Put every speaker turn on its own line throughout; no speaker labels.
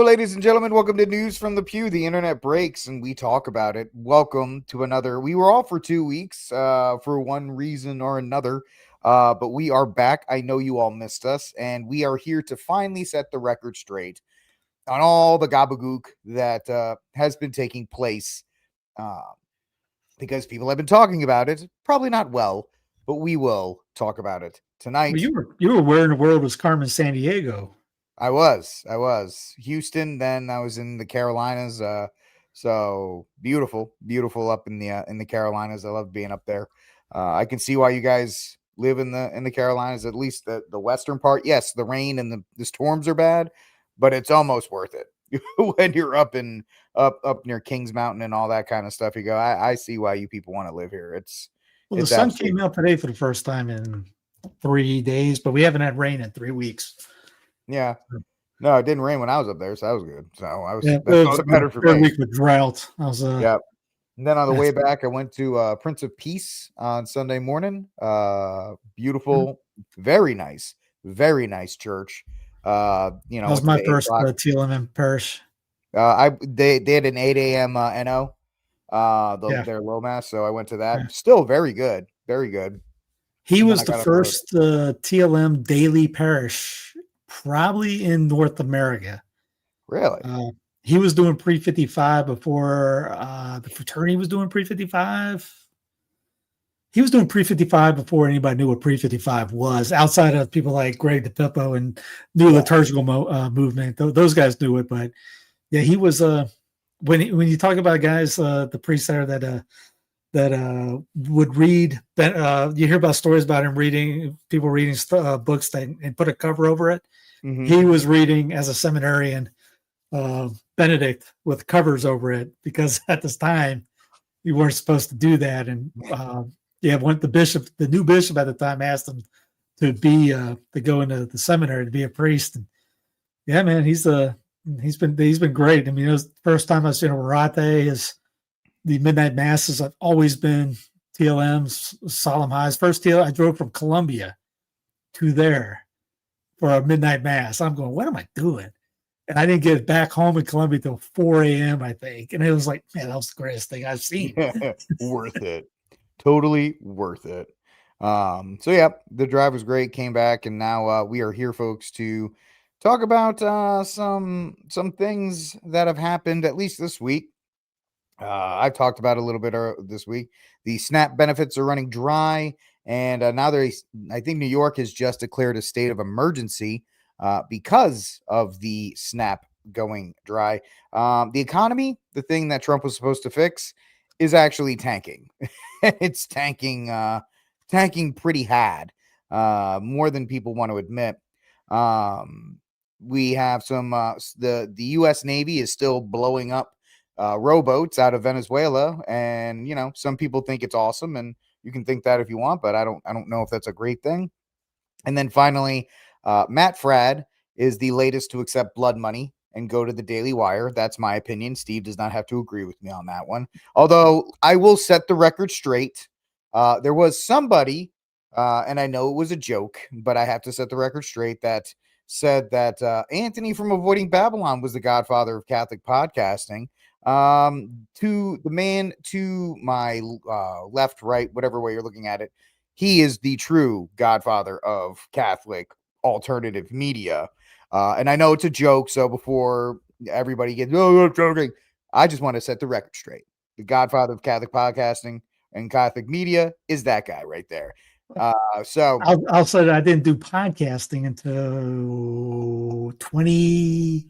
ladies and gentlemen. Welcome to News from the Pew. The internet breaks and we talk about it. Welcome to another. We were off for 2 weeks for one reason or another, but we are back. I know you all missed us, and we are here to finally set the record straight on all the gabagook that has been taking place because people have been talking about it. Probably not well, but we will talk about it tonight.
Well, you were where in the world was Carmen Sandiego?
I was Houston. Then I was in the Carolinas. So beautiful up in the Carolinas. I love being up there. I can see why you guys live in the Carolinas, at least the western part. Yes, the rain and the storms are bad, but it's almost worth it when you're up near Kings Mountain and all that kind of stuff. You go, I see why you people want to live here.
The sun came out today for the first time in 3 days, but we haven't had rain in 3 weeks.
Yeah. No, it didn't rain when I was up there, so that was good. So I was
it was
better for me.
Week with drought.
Yep. And then on the way back, I went to Prince of Peace on Sunday morning. Beautiful, very nice church.
That was my first TLM parish.
They had an 8 a.m. NO, their low mass, so I went to that. Yeah. Still very good, very good.
He was the first TLM daily parish probably in North America.
Really?
He was doing pre-55 before the fraternity was doing pre-55. He was doing pre-55 before anybody knew what pre-55 was, outside of people like Greg DePippo and New Liturgical Movement. Those guys knew it, but yeah, he was when you talk about guys, the priests there that would read. You hear about stories about him people reading books and put a cover over it. Mm-hmm. He was reading as a seminarian Benedict with covers over it, because at this time you weren't supposed to do that. And when the new bishop at the time asked him to go into the seminary to be a priest. And yeah, man, he's been great. I mean, it was the first time I've seen a Orate is the midnight masses. I've always been TLMs, solemn highs. First TL, I drove from Columbia to there for a midnight mass. I'm going, what am I doing? And I didn't get back home in Columbia till 4 a.m., I think. And it was like, man, that was the greatest thing I've seen.
Worth it. Totally worth it. So yeah, the drive was great. Came back, and now we are here, folks, to talk about some things that have happened at least this week. I've talked about a little bit this week. The SNAP benefits are running dry, and now I think New York has just declared a state of emergency because of the SNAP going dry. The economy, the thing that Trump was supposed to fix, is actually tanking. It's tanking pretty had, more than people want to admit. We have some the U.S. Navy is still blowing up rowboats out of Venezuela, and some people think it's awesome, and you can think that if you want, but I don't know if that's a great thing. And then finally, Matt Fradd is the latest to accept blood money and go to the Daily Wire. That's my opinion. Steve does not have to agree with me on that one, although I will set the record straight. There was somebody, and I know it was a joke, but I have to set the record straight, that said that Anthony from Avoiding Babylon was the godfather of Catholic podcasting. To the man to my left, right, whatever way you're looking at it, he is the true godfather of Catholic alternative media. And I know it's a joke, so before everybody gets, I'm joking, I just want to set the record straight. The godfather of Catholic podcasting and Catholic media is that guy right there. So
I'll say that I didn't do podcasting until 20.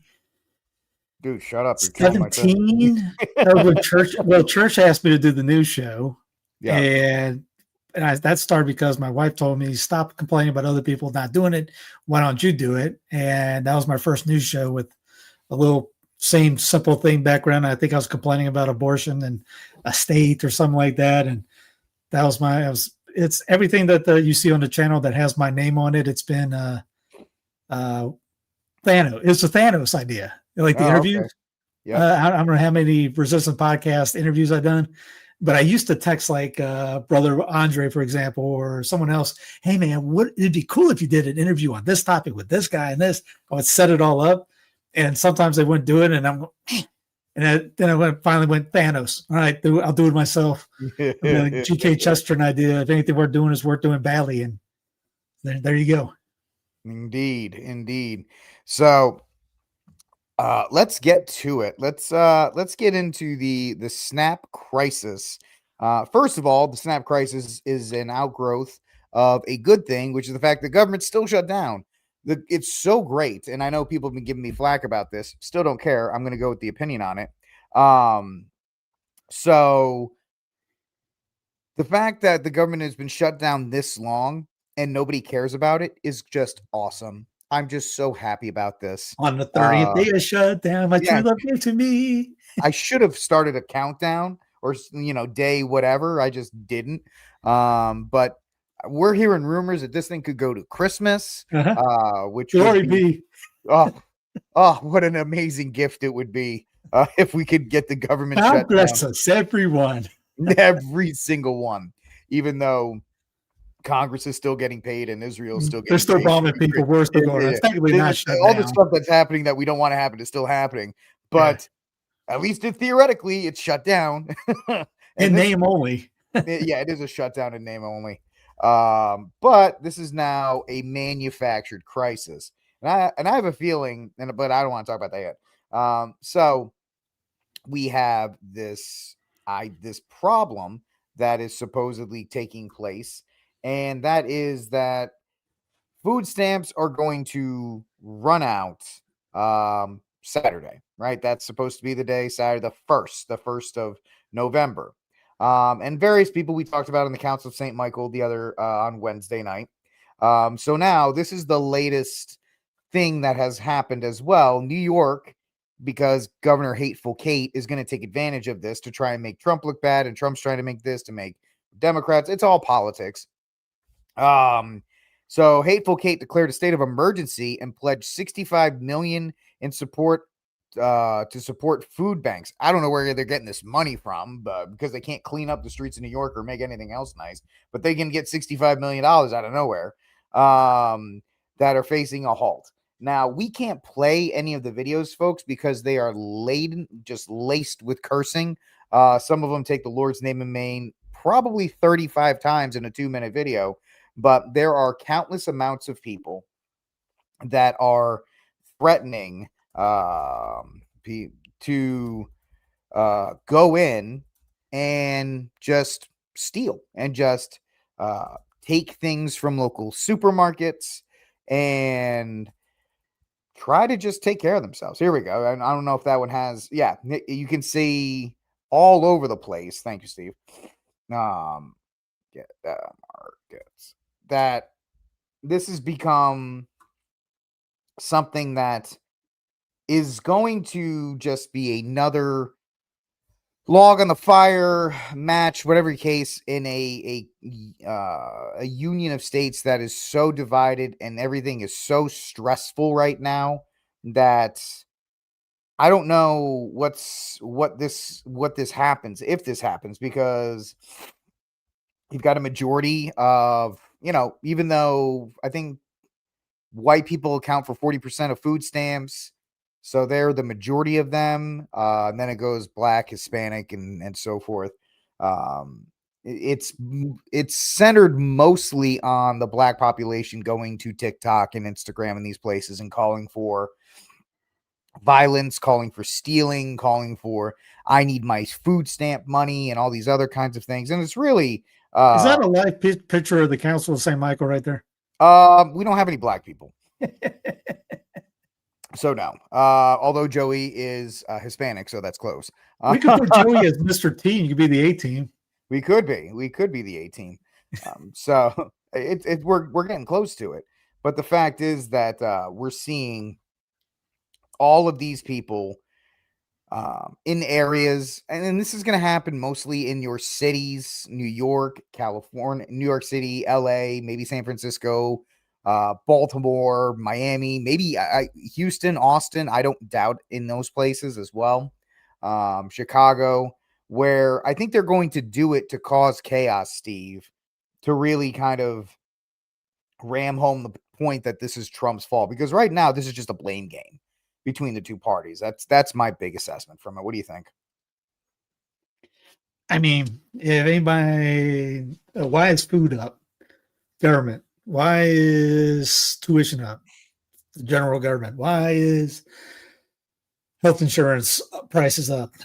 Dude, shut up.
17. Church asked me to do the news show. Yeah. And that started because my wife told me, stop complaining about other people not doing it. Why don't you do it? And that was my first news show with a little same simple thing background. I think I was complaining about abortion and a state or something like that. And that was it's everything that you see on the channel that has my name on it. It's been Thanos. It's a Thanos idea. Like the interviews. Okay. Yeah. I don't know how many Resistance podcast interviews I've done, but I used to text like Brother Andre, for example, or someone else. Hey man, it'd be cool if you did an interview on this topic with this guy and this. I would set it all up. And sometimes they wouldn't do it, and then I finally went Thanos. All right, I'll do it myself. The G.K. Chesterton idea: if anything worth doing is worth doing badly, and there you go.
Indeed. So let's get to it. Let's get into the SNAP crisis. First of all, the SNAP crisis is an outgrowth of a good thing, which is the fact the government's still shut down. It's so great, and I know people have been giving me flack about this. Still don't care. I'm going to go with the opinion on it. So the fact that the government has been shut down this long and nobody cares about it is just awesome. I'm just so happy about this.
On the 30th day of shutdown, my true love gave to me.
I should have started a countdown or, day whatever. I just didn't. But we're hearing rumors that this thing could go to Christmas, which
Glory
would
be.
Oh, what an amazing gift it would be if we could get the government
God
shut
bless
down.
us, everyone.
Every single one, even though Congress is still getting paid and Israel is still getting
They're still
paid.
bombing people. We're still going. It's technically not shut
all
down.
the stuff that's happening that we don't want to happen is still happening, but at least theoretically it's shut down.
In name only.
It is a shutdown in name only. But this is now a manufactured crisis, and I have a feeling, but I don't want to talk about that yet. So we have this problem that is supposedly taking place, and that is that food stamps are going to run out Saturday, right? That's supposed to be the day, Saturday, the 1st of November. And various people we talked about in the Council of St. Michael the other on Wednesday night. So now this is the latest thing that has happened as well. New York, because Governor Hateful Kate is going to take advantage of this to try and make Trump look bad, and Trump's trying to make this to make Democrats. It's all politics. So Hateful Kate declared a state of emergency and pledged $65 million in support to support food banks. I don't know where they're getting this money from, but because they can't clean up the streets of New York or make anything else nice, but they can get $65 million out of nowhere that are facing a halt. Now, we can't play any of the videos, folks, because they are just laced with cursing. Some of them take the Lord's name in vain probably 35 times in a 2-minute video, but there are countless amounts of people that are threatening to go in and just steal and just take things from local supermarkets and try to just take care of themselves. Here we go. And I don't know if that one has, you can see all over the place. Thank you, Steve. Markets. That this has become something that is going to just be another log on the fire match, whatever case, in a union of states that is so divided and everything is so stressful right now that I don't know what this happens, if this happens, because you've got a majority of, even though I think white people account for 40% of food stamps, so they're the majority of them. And then it goes Black, Hispanic, and so forth. It's centered mostly on the Black population going to TikTok and Instagram and these places and calling for violence, calling for stealing, calling for I need my food stamp money and all these other kinds of things. And it's really
is that a live picture of the Council of St. Michael right there?
We don't have any Black people. So no. Although Joey is Hispanic, so that's close.
We could put Joey as Mr. T. You could be the A team.
We could be the A team. So we're getting close to it. But the fact is that we're seeing all of these people in areas, and this is going to happen mostly in your cities: New York, California, New York City, LA, maybe San Francisco, Baltimore, Miami, maybe Houston, Austin. I don't doubt in those places as well. Chicago, where I think they're going to do it to cause chaos, Steve, to really kind of ram home the point that this is Trump's fault, because right now this is just a blame game. between the two parties. That's my big assessment from it. What do you think?
I mean, if anybody, why is food up? Government. Why is tuition up? The general government. Why is health insurance prices up?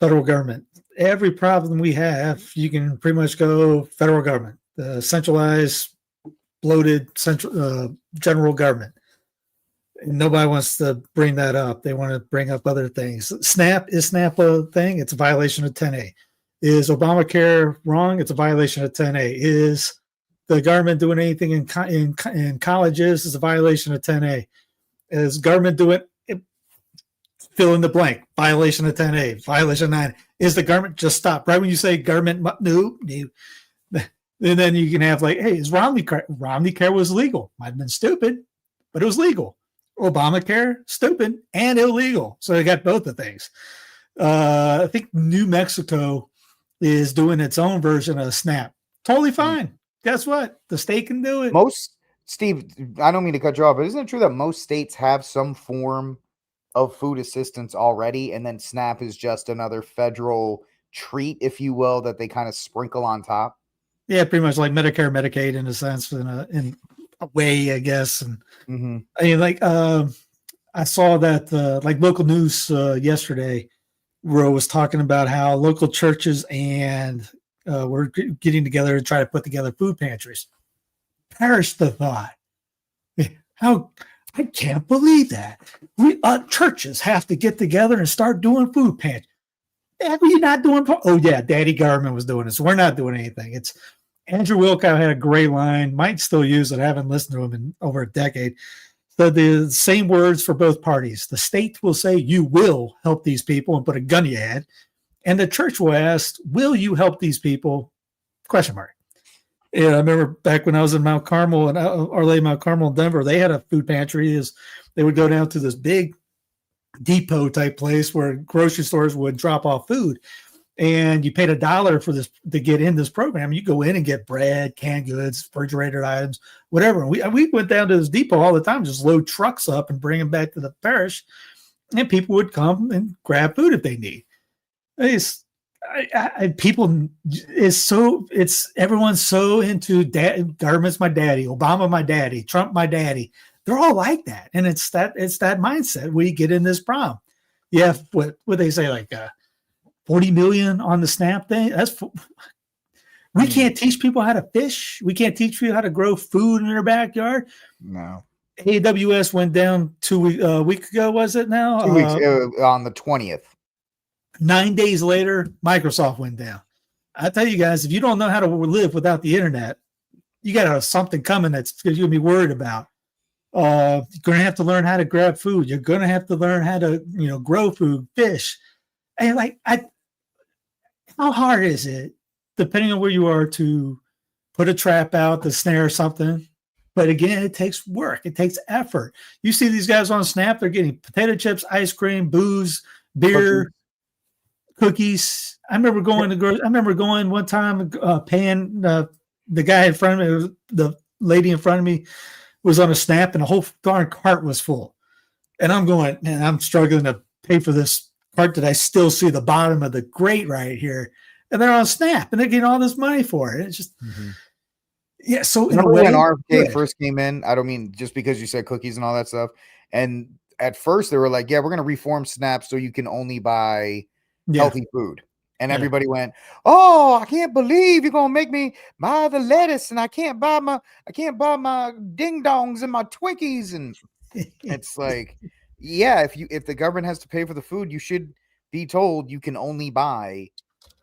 Federal government. Every problem we have, you can pretty much go federal government, the centralized, bloated general government. And nobody wants to bring that up. They want to bring up other things. SNAP a thing? It's a violation of 10A. Is Obamacare wrong? It's a violation of 10A. Is the government doing anything in colleges? It's a violation of 10A. Is government doing it? Fill in the blank. Violation of 10A. Violation of 9. Is the government just stop right when you say government? No. And then you can have like, hey, is Romney care was legal? Might have been stupid, but it was legal. Obamacare, stupid and illegal. So they got both the things. I think New Mexico is doing its own version of SNAP. Totally fine. Guess what? The state can do it.
Steve, I don't mean to cut you off, but isn't it true that most states have some form of food assistance already, and then SNAP is just another federal treat, if you will, that they kind of sprinkle on top?
Yeah, pretty much like Medicare, Medicaid in a sense, in a way, I guess. And I mean, like I saw that like local news yesterday, where it was talking about how local churches and were getting together to try to put together food pantries. Perish the thought. How I can't believe that we churches have to get together and start doing food pantries. Are you not doing? Oh yeah, Daddy Government was doing it, so we're not doing anything. It's Andrew Wilkow had a great line. Might still use it. I haven't listened to him in over a decade. So the same words for both parties. The state will say, you will help these people and put a gun in your head. And the church will ask, will you help these people? Question mark. And I remember back when I was in Mount Carmel and Our Lady Mount Carmel in Denver, they had a food pantry. They would go down to this big depot type place where grocery stores would drop off food. And you paid $1 for this to get in this program. You go in and get bread, canned goods, refrigerated items, whatever. And we went down to this depot all the time, just load trucks up and bring them back to the parish, and people would come and grab food if they need. Everyone's so into government's my daddy, Obama my daddy, Trump my daddy. They're all like that, and it's that mindset we get in this problem. Yeah, what they say, like 40 million on the SNAP thing. We can't teach people how to fish. We can't teach people how to grow food in their backyard.
No.
AWS went down a week ago, was it now?
2 weeks on the 20th.
9 days later, Microsoft went down. I tell you guys, if you don't know how to live without the internet, you got something coming that's you're gonna be worried about. You're gonna have to learn how to grab food. You're gonna have to learn how to, grow food, fish. And how hard is it, depending on where you are, to put a trap out, to snare something? But again, it takes work. It takes effort. You see these guys on Snap, they're getting potato chips, ice cream, booze, beer, cookies. I remember going one time, paying the guy in front of me, the lady in front of me was on a Snap, and the whole darn cart was full. And I'm going, man, I'm struggling to pay for this cart that I still see the bottom of the grate right here. And they're on Snap, and they're getting all this money for it. It's just, yeah. So in a way,
when RFK first came in, I don't mean just because you said cookies and all that stuff. And at first they were like, yeah, we're going to reform SNAP so you can only buy healthy food. And everybody went, oh, I can't believe you're going to make me buy the lettuce, and I can't buy my ding dongs and my Twinkies. And it's like, yeah, if the government has to pay for the food, you should be told you can only buy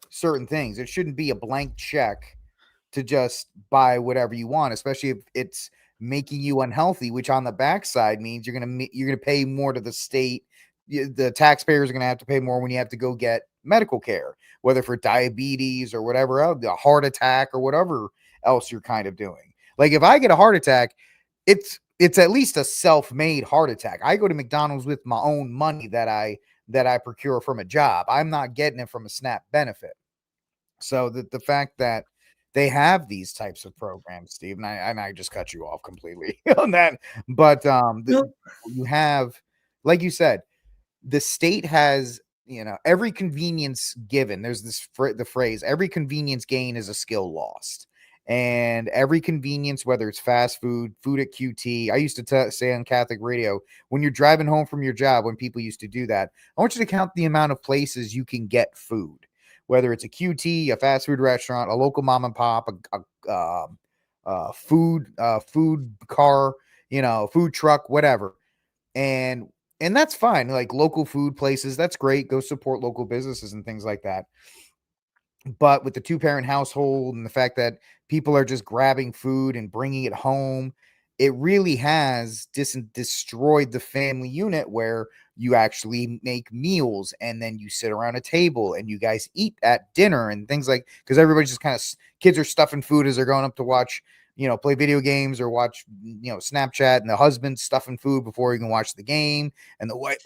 certain things. It shouldn't be a blank check to just buy whatever you want, especially if it's making you unhealthy, which on the backside means you're gonna pay more to the state. The taxpayers are gonna have to pay more when you have to go get medical care, whether for diabetes or whatever else, a heart attack or whatever else you're kind of doing. Like if I get a heart attack, it's at least a self-made heart attack. I go to McDonald's with my own money that I procure from a job. I'm not getting it from a SNAP benefit. So the fact that they have these types of programs, Steve, and I just cut you off completely on that. But you have like you said, the state has, every convenience given. There's the phrase, every convenience gain is a skill lost. And every convenience, whether it's fast food, food at QT, I used to say on Catholic radio, when you're driving home from your job, when people used to do that, I want you to count the amount of places you can get food, whether it's a QT, a fast food restaurant, a local mom and pop, food car, food truck, whatever. And that's fine. Like local food places, that's great. Go support local businesses and things like that. But with the 2-parent household and the fact that people are just grabbing food and bringing it home, it really has destroyed the family unit where you actually make meals and then you sit around a table and you guys eat at dinner and things like, because everybody's just kind of, kids are stuffing food as they're going up to watch, play video games or watch, Snapchat, and the husband's stuffing food before he can watch the game, and the wife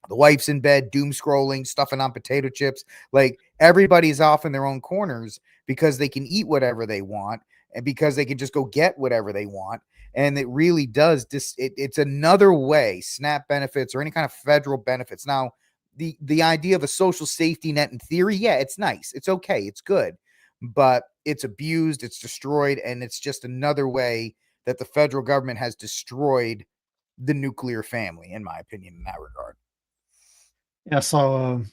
the wife's in bed doom scrolling, stuffing on potato chips. Like everybody's off in their own corners because they can eat whatever they want and because they can just go get whatever they want. And it really does it's another way, SNAP benefits or any kind of federal benefits. Now, the idea of a social safety net in theory, yeah, it's nice. It's okay. It's good. But it's abused, it's destroyed, and it's just another way that the federal government has destroyed the nuclear family, in my opinion, in that regard.
Yeah, so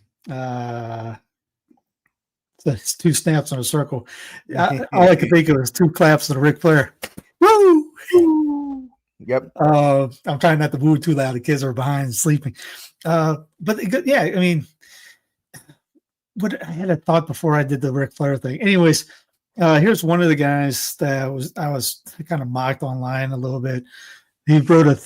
it's 2 snaps in a circle. All I could think of is 2 claps of the Ric Flair. Woo!
Yep.
I'm trying not to woo too loud. The kids are behind and sleeping. But yeah, I mean, I had a thought before I did the Ric Flair thing. Anyways, here's one of the guys that I was kind of mocked online a little bit. He wrote a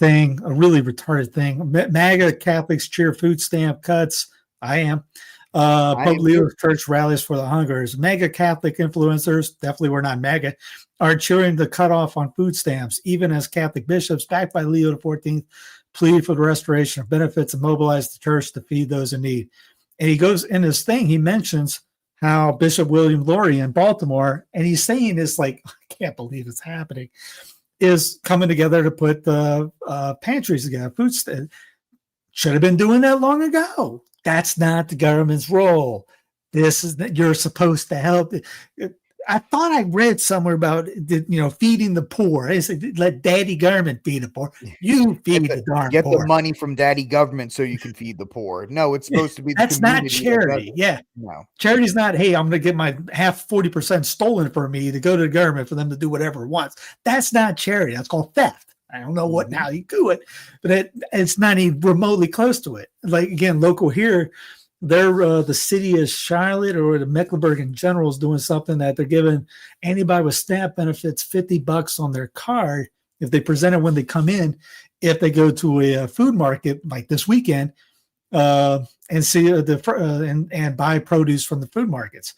really retarded thing. MAGA Catholics cheer food stamp cuts. I am. Pope Leo's church rallies for the hungers. MAGA Catholic influencers, definitely we're not MAGA, are cheering the cutoff on food stamps, even as Catholic bishops, backed by Leo XIV, plead for the restoration of benefits and mobilize the church to feed those in need. And he goes in his thing, he mentions how Bishop William Laurie in Baltimore, and he's saying this like, I can't believe it's happening, is coming together to put the pantries together. Should have been doing that long ago. That's not the government's role. This is that you're supposed to help. I thought I read somewhere about feeding the poor. I said, let daddy government feed the poor. You feed the darn
poor. Get
the
money from daddy government so you can feed the poor. No, it's supposed to be the
that's not charity. Yeah.
No.
Charity's not, hey, I'm going to get my 40% stolen from me to go to the government for them to do whatever it wants. That's not charity. That's called theft. I don't know how you do it, but it's not even remotely close to it. Like, again, local here, they're the city of Charlotte or the Mecklenburg in general is doing something that they're giving anybody with SNAP benefits $50 on their card if they present it when they come in, if they go to a food market like this weekend and see and buy produce from the food markets.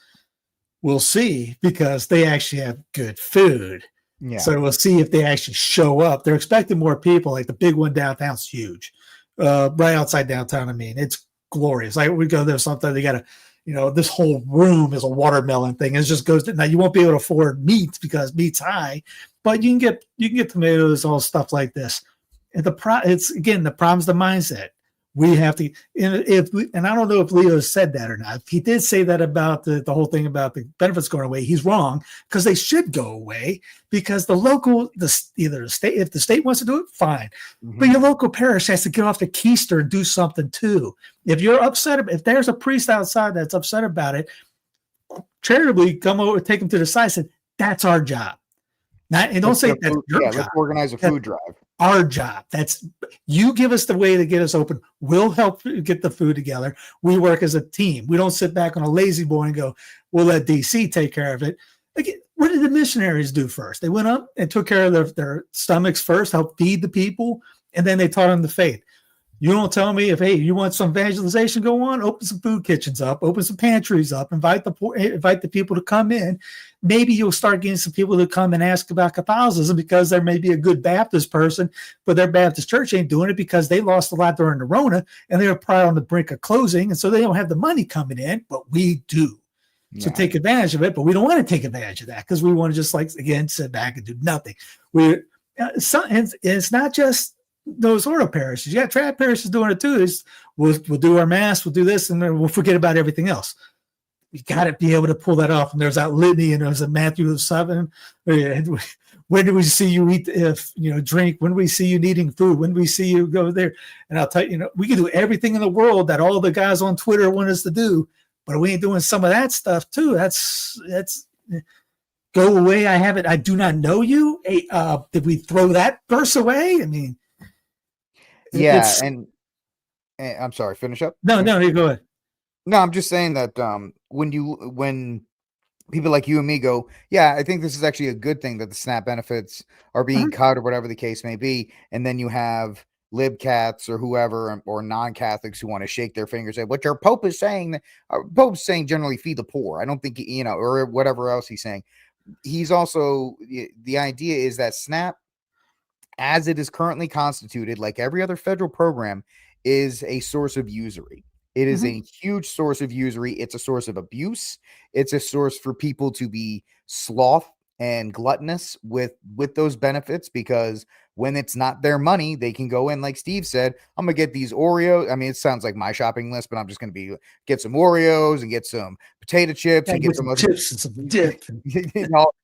We'll see, because they actually have good food. Yeah. So we'll see if they actually show up. They're expecting more people. Like the big one downtown's huge, right outside downtown. I mean, it's glorious. Like we go there sometime, they got a, this whole room is a watermelon thing. It just goes to, now you won't be able to afford meat because meat's high, but you can get tomatoes, all stuff like this. And the problem's the mindset. We have to, and I don't know if Leo said that or not. If he did say that about the whole thing about the benefits going away, he's wrong, because they should go away, because either the state, if the state wants to do it, fine. Mm-hmm. But your local parish has to get off the keister and do something too. If you're upset, if there's a priest outside that's upset about it, charitably come over, take them to the side and say, that's our job. And don't say that's your job.
Let's organize a food drive.
Our job. That's, you give us the way to get us open. We'll help get the food together. We work as a team. We don't sit back on a lazy boy and go, we'll let DC take care of it. Like, what did the missionaries do first? They went up and took care of their stomachs first, helped feed the people, and then they taught them the faith. You don't tell me if, hey, you want some evangelization go on, open some food kitchens up, open some pantries up, invite the people to come in. Maybe you'll start getting some people to come and ask about Catholicism, because there may be a good Baptist person, but their Baptist church ain't doing it because they lost a lot during the Rona and they're probably on the brink of closing. And so they don't have the money coming in, but we do. Yeah. So take advantage of it, but we don't want to take advantage of that because we want to just, like, again, sit back and do nothing. It's not just those sort of parishes. You got trad parishes doing it too. We'll do our mass, we'll do this, and then we'll forget about everything else. You got to be able to pull that off. And there's that litany, and there's a Matthew 7. When do we see you eat? If drink. When do we see you needing food? When do we see you go there? And I'll tell you, we can do everything in the world that all the guys on Twitter want us to do, but we ain't doing some of that stuff too. That's go away. I haven't. I do not know you. Did we throw that verse away? I mean,
yeah. And I'm sorry. Finish up.
No, you go ahead.
No, I'm just saying that when people like you and me go, yeah, I think this is actually a good thing that the SNAP benefits are being cut or whatever the case may be, and then you have libcats or whoever or non-Catholics who want to shake their fingers at what your Pope is saying. Pope's saying generally feed the poor. I don't think or whatever else he's saying. He's also the idea is that SNAP, as it is currently constituted, like every other federal program, is a source of usury. It is a huge source of usury. It's a source of abuse. It's a source for people to be sloth and gluttonous with those benefits, because when it's not their money, they can go in, like Steve said, I'm going to get these Oreos. I mean, it sounds like my shopping list, but I'm just going to get some Oreos and get some potato chips and get some
chips and some dip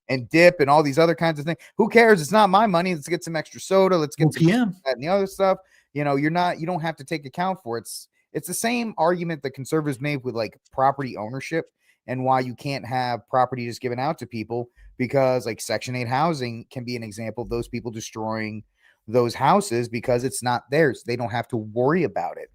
and dip and all these other kinds of things. Who cares? It's not my money. Let's get some extra soda. Let's get some that and the other stuff. You don't have to take account for it. It's the same argument that conservatives made with like property ownership and why you can't have property just given out to people, because like Section 8 housing can be an example of those people destroying those houses because it's not theirs. They don't have to worry about it.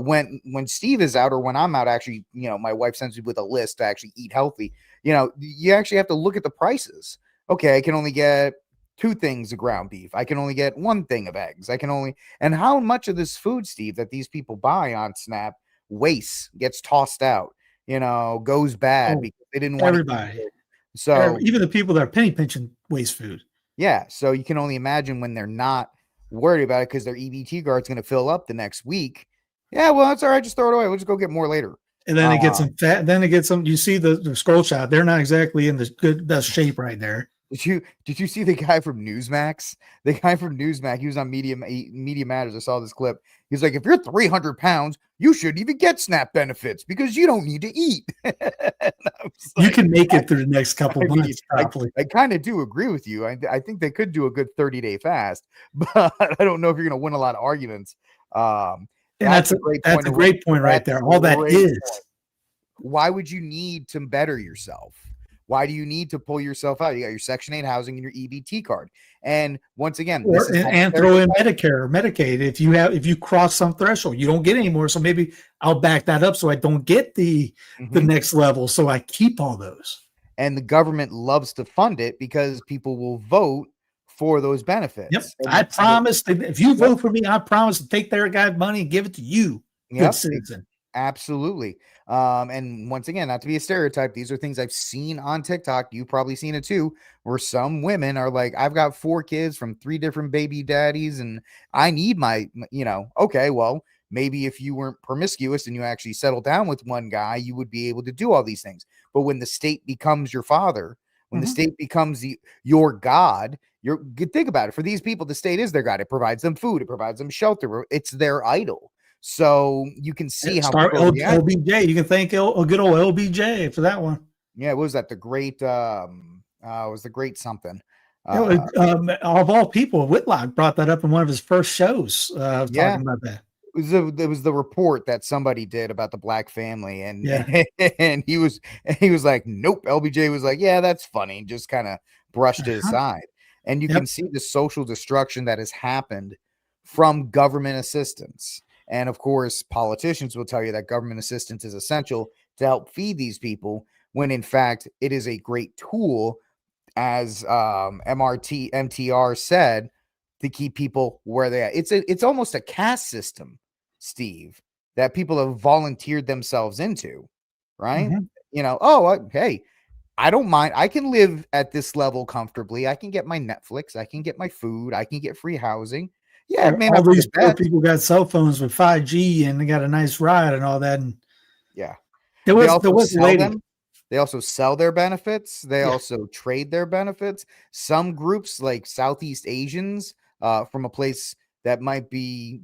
When Steve is out or when I'm out, actually, my wife sends me with a list to actually eat healthy. You actually have to look at the prices. Okay, I can only get 2 things of ground beef. I can only get 1 thing of eggs. And how much of this food, Steve, that these people buy on SNAP wastes, gets tossed out, goes bad because they didn't want
everybody.
So
even the people that are penny pinching waste food.
Yeah. So you can only imagine when they're not worried about it because their EBT card's going to fill up the next week. Yeah, well, that's all right. Just throw it away. We'll just go get more later.
And then it gets some fat. Then it gets some. You see the scroll shot. They're not exactly in the best shape right there.
Did you see the guy from Newsmax? The guy from Newsmax, he was on Media Matters. I saw this clip. He's like, if you're 300 pounds, you shouldn't even get SNAP benefits because you don't need to eat.
You can make it through the next couple months.
I kind of do agree with you. I think they could do a good 30-day fast, but I don't know if you're going to win a lot of arguments.
And that's a great point right there. All that is.
Why would you need to better yourself? Why do you need to pull yourself out? You got your Section 8 housing and your EBT card. And once again,
and throw in Medicare or Medicaid. If you cross some threshold, you don't get any more. So maybe I'll back that up so I don't get the next level. So I keep all those.
And the government loves to fund it because people will vote for those benefits.
Yep. I promise if you vote for me, I promise to take their guy's money and give it to you. Good citizen.
Absolutely. And once again, not to be a stereotype, these are things I've seen on TikTok. You've probably seen it too, where some women are like, I've got 4 kids from 3 different baby daddies and I need my, okay, well, maybe if you weren't promiscuous and you actually settled down with one guy, you would be able to do all these things. But when the state becomes your father, when the state becomes your God, think about it. For these people, the state is their God. It provides them food. It provides them shelter. It's their idol. So you can see how
LBJ. You can thank a good old LBJ for that one.
Yeah, what was that? The great was the great something.
Of all people, Whitlock brought that up in one of his first shows. Talking about that.
It was the report that somebody did about the black family, and and he was like, nope. LBJ was like, yeah, that's funny. Just kind of brushed it aside, and you can see the social destruction that has happened from government assistance. And of course, politicians will tell you that government assistance is essential to help feed these people, when in fact it is a great tool, as MTR said, to keep people where they are. It's almost a caste system, Steve, that people have volunteered themselves into, right? Hey, I don't mind. I can live at this level comfortably. I can get my Netflix. I can get my food. I can get free housing. Yeah, man.
All these poor people got cell phones with 5G and they got a nice ride and all that. And there was a lady.
They also sell their benefits. They also trade their benefits. Some groups, like Southeast Asians, from a place that might be,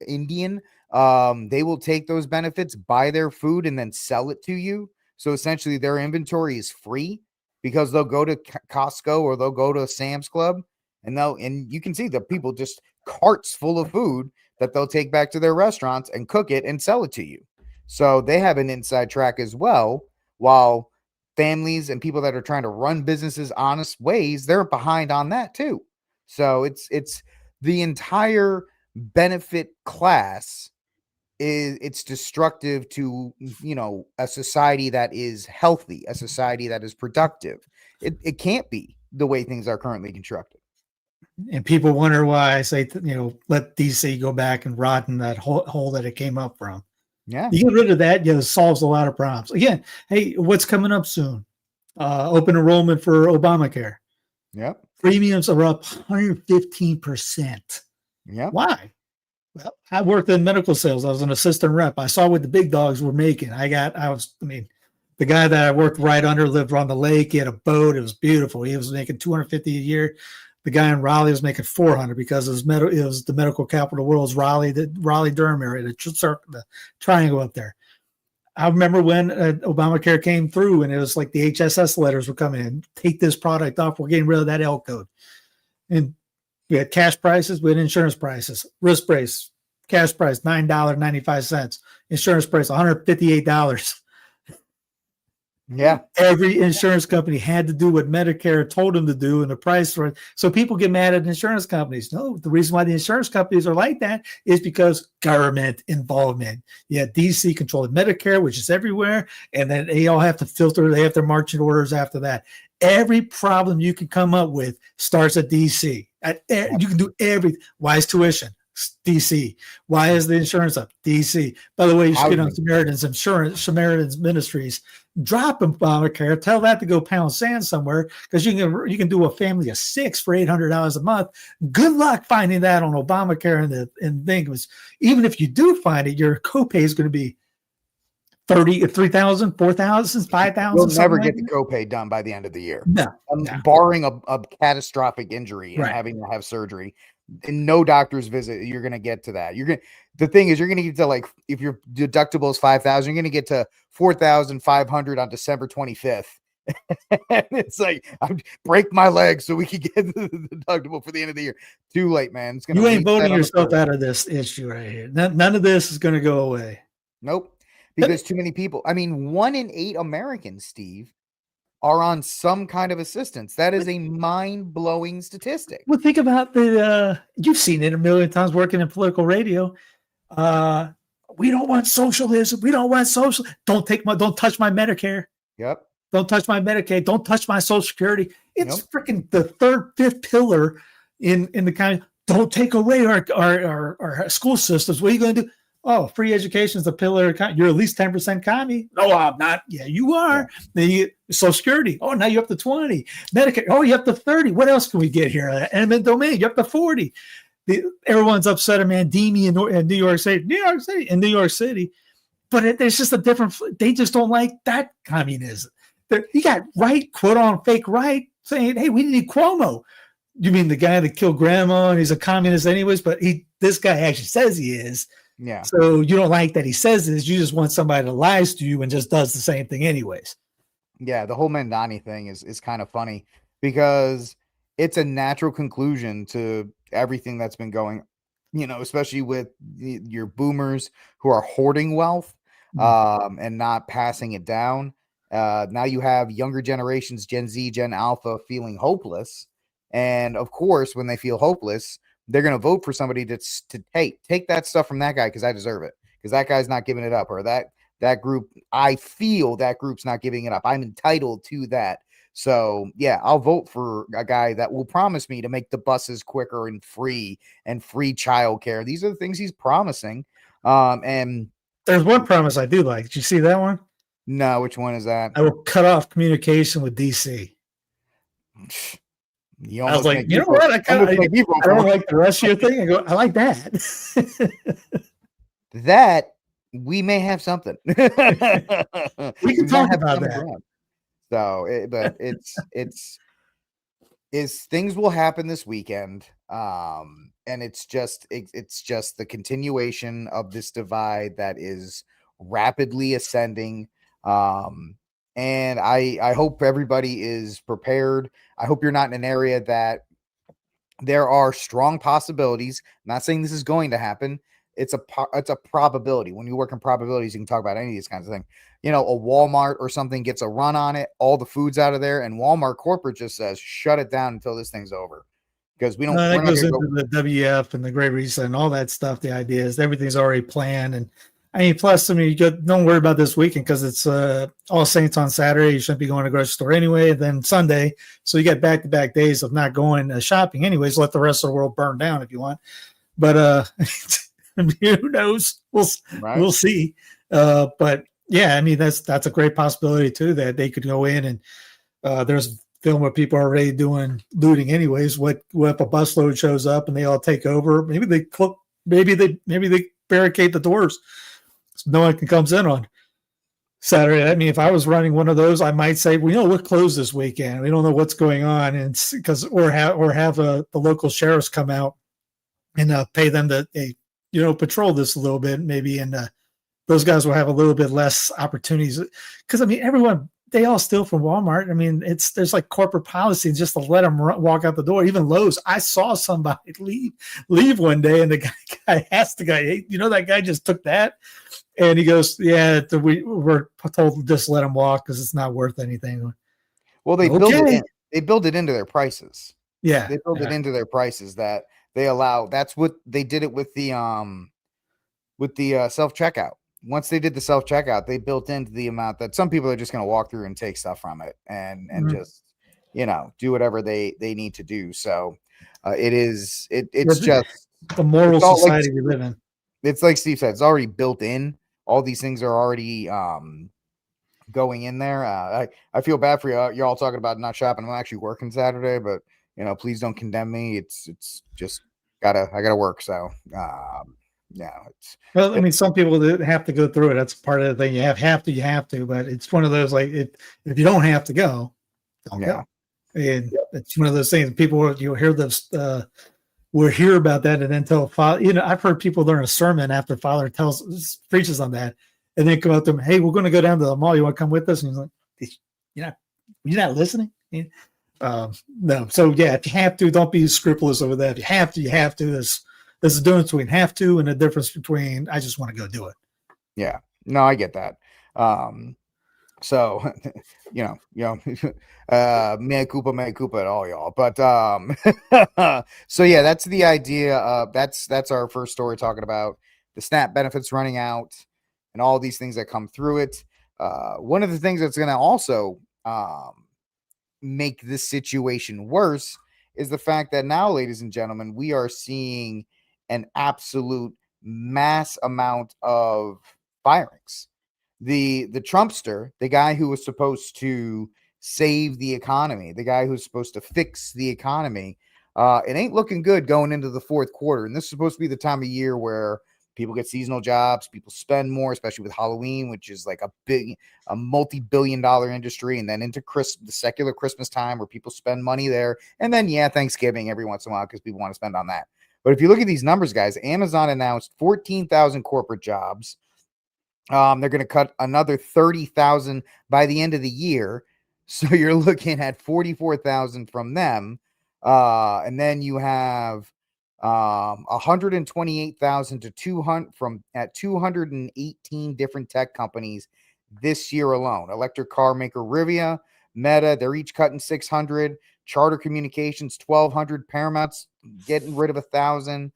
Indian, they will take those benefits, buy their food, and then sell it to you. So essentially their inventory is free because they'll go to Costco or they'll go to Sam's Club, and you can see the people just carts full of food that they'll take back to their restaurants and cook it and sell it to you. So they have an inside track as well, while families and people that are trying to run businesses honest ways, they're behind on that too. So it's the entire benefit class it's destructive to a society that is healthy, a society that is productive. It can't be the way things are currently constructed.
And people wonder why I say, let DC go back and rot in that hole that it came up from.
Yeah.
You get rid of that, it solves a lot of problems. Again, hey, what's coming up soon? Open enrollment for Obamacare.
Yep.
Premiums are up 115%.
Yeah.
Why? Well, I worked in medical sales. I was an assistant rep. I saw what the big dogs were making. The guy that I worked right under lived on the lake. He had a boat. It was beautiful. He was making $250 a year. The guy in Raleigh was making $400 because it was the medical capital of the world, the Raleigh-Durham area, the triangle up there. I remember when Obamacare came through and it was like the HSS letters were coming in. Take this product off. We're getting rid of that L code. And we had cash prices. We had insurance prices. Risk price, cash price, $9.95. Insurance price, $158.
Yeah.
Every insurance company had to do what Medicare told them to do, and the price for it. So people get mad at insurance companies. No, the reason why the insurance companies are like that is because government involvement. Yeah, DC controlled Medicare, which is everywhere, and then they all have to filter. They have their marching orders after that. Every problem you can come up with starts at DC. You can do everything. Why is tuition? DC. Why is the insurance up? DC. By the way, you should get on Samaritan's Ministries. Drop Obamacare. Tell that to go pound sand somewhere, because you can do a family of 6 for $800 a month. Good luck finding that on Obamacare and things. Even if you do find it, your copay is going to be $3,000, $4,000, $5,000.
You'll never get the copay done by the end of the year.
No.
Barring a catastrophic injury and
Right.
having to have surgery. In no doctor's visit, you're going to get to that. The thing is, you're going to get to, like, if your deductible is $5,000, you're going to get to $4,500 on December 25th. And it's like, I break my leg so we can get the deductible for the end of the year. Too late, man.
You ain't voting yourself out of this issue right here. None of this is going to go away.
Nope. Because too many people. I mean, 1 in 8 Americans, Steve, are on some kind of assistance. That is a mind-blowing statistic.
Well, think about you've seen it a million times working in political radio. We don't want socialism. We don't want social. Don't touch my Medicare.
Yep.
Don't touch my Medicaid. Don't touch my Social Security. It's freaking the third, fifth pillar in the kind. Don't take away our school systems. What are you going to do? Oh, free education is the pillar. You're at least 10% commie. No, I'm not. Yeah, you are. Yeah. Then you Social Security. Oh, now you're up to 20. Medicare. Oh, you're up to 30. What else can we get here? Eminent domain. You're up to 40. Everyone's upset at Mandemi in New York City. But there's just a different. They just don't like that communism. You got right, quote on fake right, saying, "Hey, we need Cuomo." You mean the guy that killed grandma and he's a communist anyways? But this guy actually says he is.
Yeah.
So you don't like that he says this. You just want somebody that lies to you and just does the same thing anyways.
Yeah, the whole Mandani thing is kind of funny because it's a natural conclusion to everything that's been going, especially with your boomers who are hoarding wealth and not passing it down. Now you have younger generations, Gen Z, Gen Alpha, feeling hopeless. And of course, when they feel hopeless, they're going to vote for somebody take that stuff from that guy because I deserve it, because that guy's not giving it up, or that group, I feel that group's not giving it up. I'm entitled to that. So yeah, I'll vote for a guy that will promise me to make the buses quicker and free childcare. These are the things he's promising. And
there's one promise I do like. Did you see that one?
No, which one is that?
I will cut off communication with DC. I was like, you know what? I don't like the rest of your thing. I go, I like that.
That we may have something.
We can talk about that.
So, but it's things will happen this weekend. And it's just the continuation of this divide that is rapidly ascending. And I hope everybody is prepared. I hope you're not in an area that there are strong possibilities. I'm not saying this is going to happen. It's a probability. When you work in probabilities, you can talk about any of these kinds of things. A Walmart or something gets a run on it, all the food's out of there, and Walmart corporate just says shut it down until this thing's over, because we're
That
not
goes
going to
into
go.
the WF and the Great Reset and all that stuff. The idea is everything's already planned. And I mean, plus, I mean, don't worry about this weekend because it's All Saints on Saturday. You shouldn't be going to the grocery store anyway. And then Sunday, so you got back-to-back days of not going shopping anyways. Let the rest of the world burn down if you want. But who knows? We'll see. But yeah, I mean, that's a great possibility too, that they could go in and there's film where people are already doing looting anyways. What if a busload shows up and they all take over? Maybe they barricade the doors so no one comes in on Saturday. I mean, if I was running one of those, I might say, well, we're closed this weekend. We don't know what's going on, and or have the local sheriffs come out and pay them to patrol this a little bit, maybe, and those guys will have a little bit less opportunities. Because I mean, they all steal from Walmart. I mean, there's like corporate policy just to let them walk out the door. Even Lowe's, I saw somebody leave one day, and the guy asked the guy, "Hey, that guy just took that?" And he goes, "Yeah, we're told to just let him walk because it's not worth anything."
Well, they build it in. They build it into their prices.
Yeah,
they build it into their prices that they allow. That's what they did it with the self checkout. Once they did the self checkout, they built into the amount that some people are just going to walk through and take stuff from it and just do whatever they need to do. So it's just
the moral society we live in.
It's like Steve said, it's already built in. All these things are already going in there. I feel bad for you. You're all talking about not shopping. I'm actually working Saturday, but please don't condemn me. It's just I gotta work. So
well, I mean, some people have to go through it. That's part of the thing. You have to, but it's one of those, like, if you don't have to go, don't go. And it's one of those things. People, you'll hear this, we'll hear about that, and then tell father. I've heard people learn a sermon after father preaches on that, and then come up to him, "Hey, we're going to go down to the mall. You want to come with us?" And he's like, "You're not listening." No. So yeah, if you have to, don't be scrupulous over that. If you have to, you have to. There's a difference between have to and a difference between I just want to go do it.
Yeah, no, I get that. So, mea culpa at all, y'all. But so yeah, that's the idea. That's our first story, talking about the SNAP benefits running out and all these things that come through it. One of the things that's going to also make this situation worse is the fact that now, ladies and gentlemen, we are seeing an absolute mass amount of firings. The Trumpster, the guy who was supposed to save the economy, the guy who's supposed to fix the economy, it ain't looking good going into the fourth quarter. And this is supposed to be the time of year where people get seasonal jobs, people spend more, especially with Halloween, which is like a multi-billion-dollar industry, and then into the secular Christmas time where people spend money there, and then Thanksgiving every once in a while because people want to spend on that. But if you look at these numbers, guys, Amazon announced 14,000 corporate jobs. They're going to cut another 30,000 by the end of the year. So you're looking at 44,000 from them. And then you have 128,000 to 200 at 218 different tech companies this year alone. Electric car maker Rivian, Meta, they're each cutting 600. Charter Communications, 1,200. Paramount's getting rid of 1,000.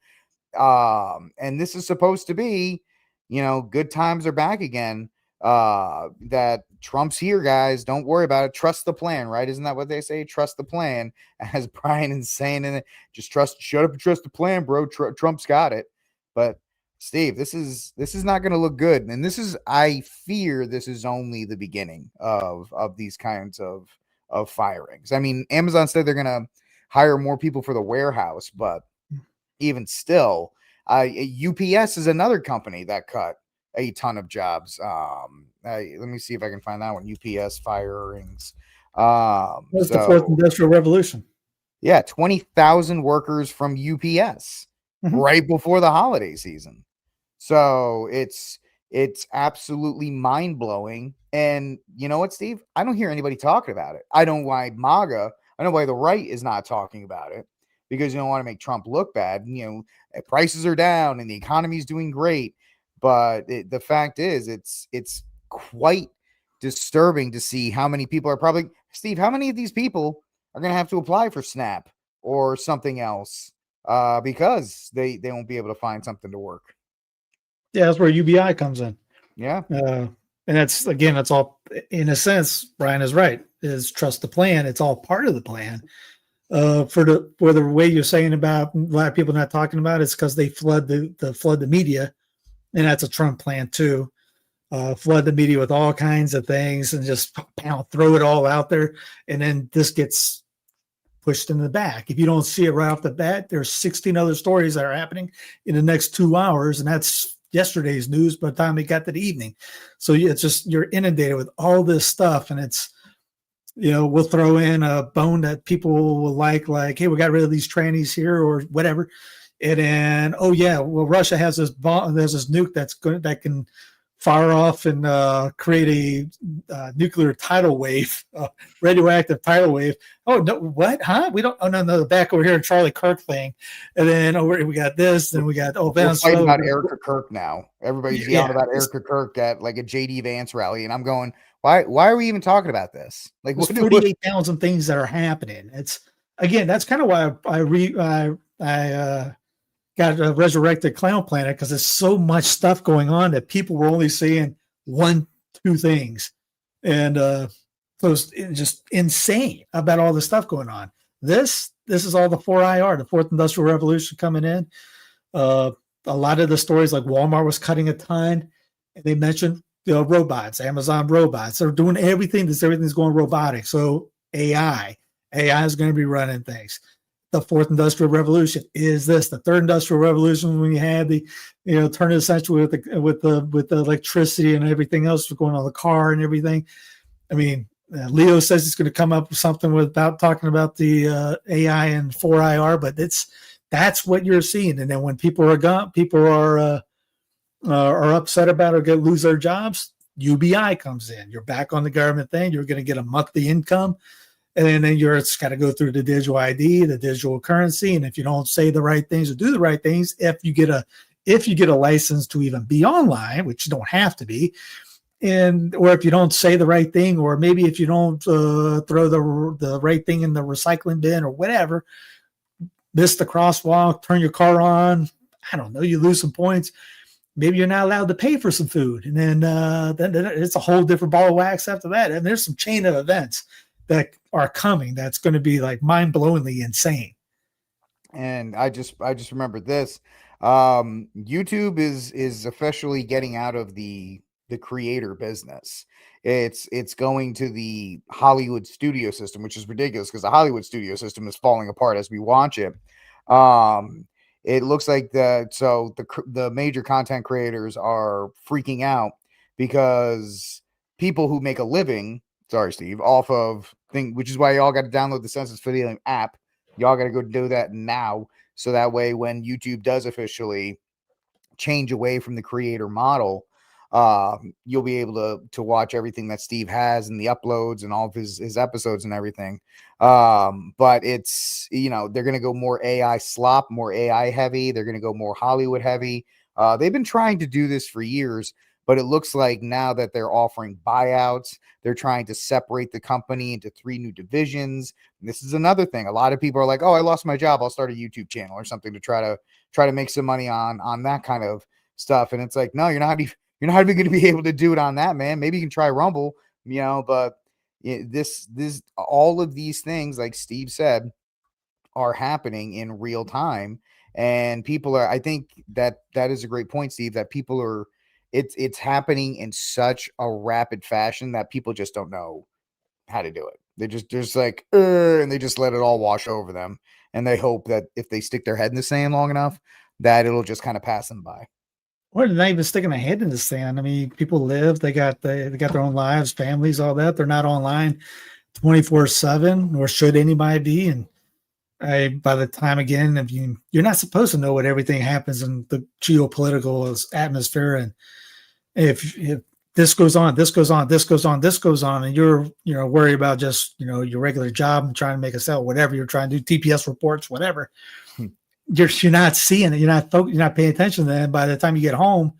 And this is supposed to be, good times are back again. That Trump's here, guys. Don't worry about it. Trust the plan, right? Isn't that what they say? Trust the plan. As Brian is saying in it, just shut up and trust the plan, bro. Trump's got it. But Steve, this is not going to look good. And I fear this is only the beginning of these kinds of firings. I mean, Amazon said they're going to hire more people for the warehouse, but even still, UPS is another company that cut a ton of jobs. Let me see if I can find that one. UPS firings.
What's the fourth industrial revolution?
Yeah, 20,000 workers from UPS right before the holiday season. So it's absolutely mind blowing. And you know what, Steve? I don't hear anybody talking about it. I don't know why MAGA. I don't know why the right is not talking about it, because you don't want to make Trump look bad. You know, prices are down and the economy is doing great. But the fact is, it's quite disturbing to see how many people are probably, Steve. How many of these people are going to have to apply for SNAP or something else because they won't be able to find something to work?
Yeah, that's where UBI comes in.
Yeah.
And that's, again, that's all, in a sense, Brian is right, is trust the plan. It's all part of the plan. For the way you're saying about a lot of people not talking about it, it's because they flood the media, and that's a Trump plan too. Flood the media with all kinds of things and just throw it all out there, and then this gets pushed in the back. If you don't see it right off the bat, there's 16 other stories that are happening in the next 2 hours, and that's yesterday's news by the time it got to the evening. So it's just, you're inundated with all this stuff, and it's, we'll throw in a bone that people will like, hey, we got rid of these trannies here or whatever. And then, oh yeah, well, Russia has this bomb, there's this nuke that can fire off and create a nuclear tidal wave, radioactive tidal wave. Oh no, what? Huh? We don't. Oh no, back over here, Charlie Kirk thing, and then over we got this. Then we got Venezuela.
We're fighting about Erica Kirk now. Everybody's yelling about Erica Kirk at like a JD Vance rally, and I'm going, why are we even talking about this? Like,
there's 48,000 things that are happening. It's, again, that's kind of why I got a Resurrected Clown Planet, because there's so much stuff going on that people were only seeing 1-2 things, and so it's just insane about all the stuff going on. This is all the 4IR, the Fourth Industrial Revolution, coming in. A lot of the stories, like Walmart was cutting a ton, and they mentioned robots, Amazon robots. They're doing everything. Everything's going robotic. So AI is going to be running things. The Fourth Industrial Revolution is this. The Third Industrial Revolution, when you had the, turn of the century with the electricity and everything else going on, the car and everything. I mean, Leo says he's going to come up with something about talking about the AI and 4IR, but that's what you're seeing. And then when people are gone, people are upset about or lose their jobs, UBI comes in. You're back on the government thing. You're going to get a monthly income. And then it's got to go through the digital ID, the digital currency. And if you don't say the right things or do the right things, if you get a license to even be online, which you don't have to be, or if you don't say the right thing, or maybe if you don't throw the right thing in the recycling bin or whatever, miss the crosswalk, turn your car on, I don't know, you lose some points. Maybe you're not allowed to pay for some food. And then it's a whole different ball of wax after that. And there's some chain of events that are coming that's going to be like mind-blowingly insane.
And I just remembered this. YouTube is officially getting out of the creator business. It's going to the Hollywood studio system, which is ridiculous because the Hollywood studio system is falling apart as we watch it. It looks like the major content creators are freaking out because people who make a living, sorry, Steve, off of thing, which is why y'all got to download the Census Fideling app. Y'all got to go do that now. So that way, when YouTube does officially change away from the creator model, you'll be able to watch everything that Steve has and the uploads and all of his episodes and everything. But it's, they're going to go more AI slop, more AI heavy. They're going to go more Hollywood heavy. They've been trying to do this for years, but it looks like now that they're offering buyouts, they're trying to separate the company into 3 new divisions. And this is another thing. A lot of people are like, oh, I lost my job, I'll start a YouTube channel or something to try to make some money on that kind of stuff. And it's like, no, you're not even going to be able to do it on that, man. Maybe you can try Rumble, but this all of these things, like Steve said, are happening in real time. And people are, I think that is a great point, Steve, that people are, it's happening in such a rapid fashion that people just don't know how to do it. They just like, and they just let it all wash over them. And they hope that if they stick their head in the sand long enough, that it'll just kind of pass them by.
Or they're not even sticking their head in the sand. I mean, people live, they got their own lives, families, all that. They're not online 24/7, nor should anybody be. And By the time again, if you're not supposed to know what everything happens in the geopolitical atmosphere, and if this goes on, this goes on, this goes on, this goes on, and you're worried about just your regular job and trying to make a sale, whatever you're trying to do, TPS reports, whatever. You're not seeing it. You're not paying attention to that. By the time you get home,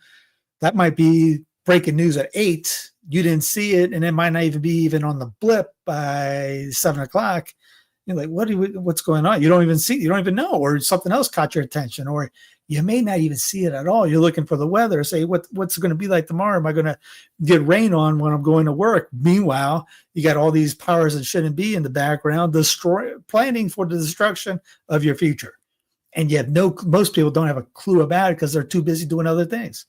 that might be breaking news at 8. You didn't see it, and it might not even be even on the blip by 7 o'clock. You're like, what's going on? You don't even know, or something else caught your attention, or you may not even see it at all. You're looking for the weather, say what's it going to be like tomorrow? Am I going to get rain on when I'm going to work? Meanwhile, you got all these powers that shouldn't be in the background, planning for the destruction of your future. And yet most people don't have a clue about it because they're too busy doing other things.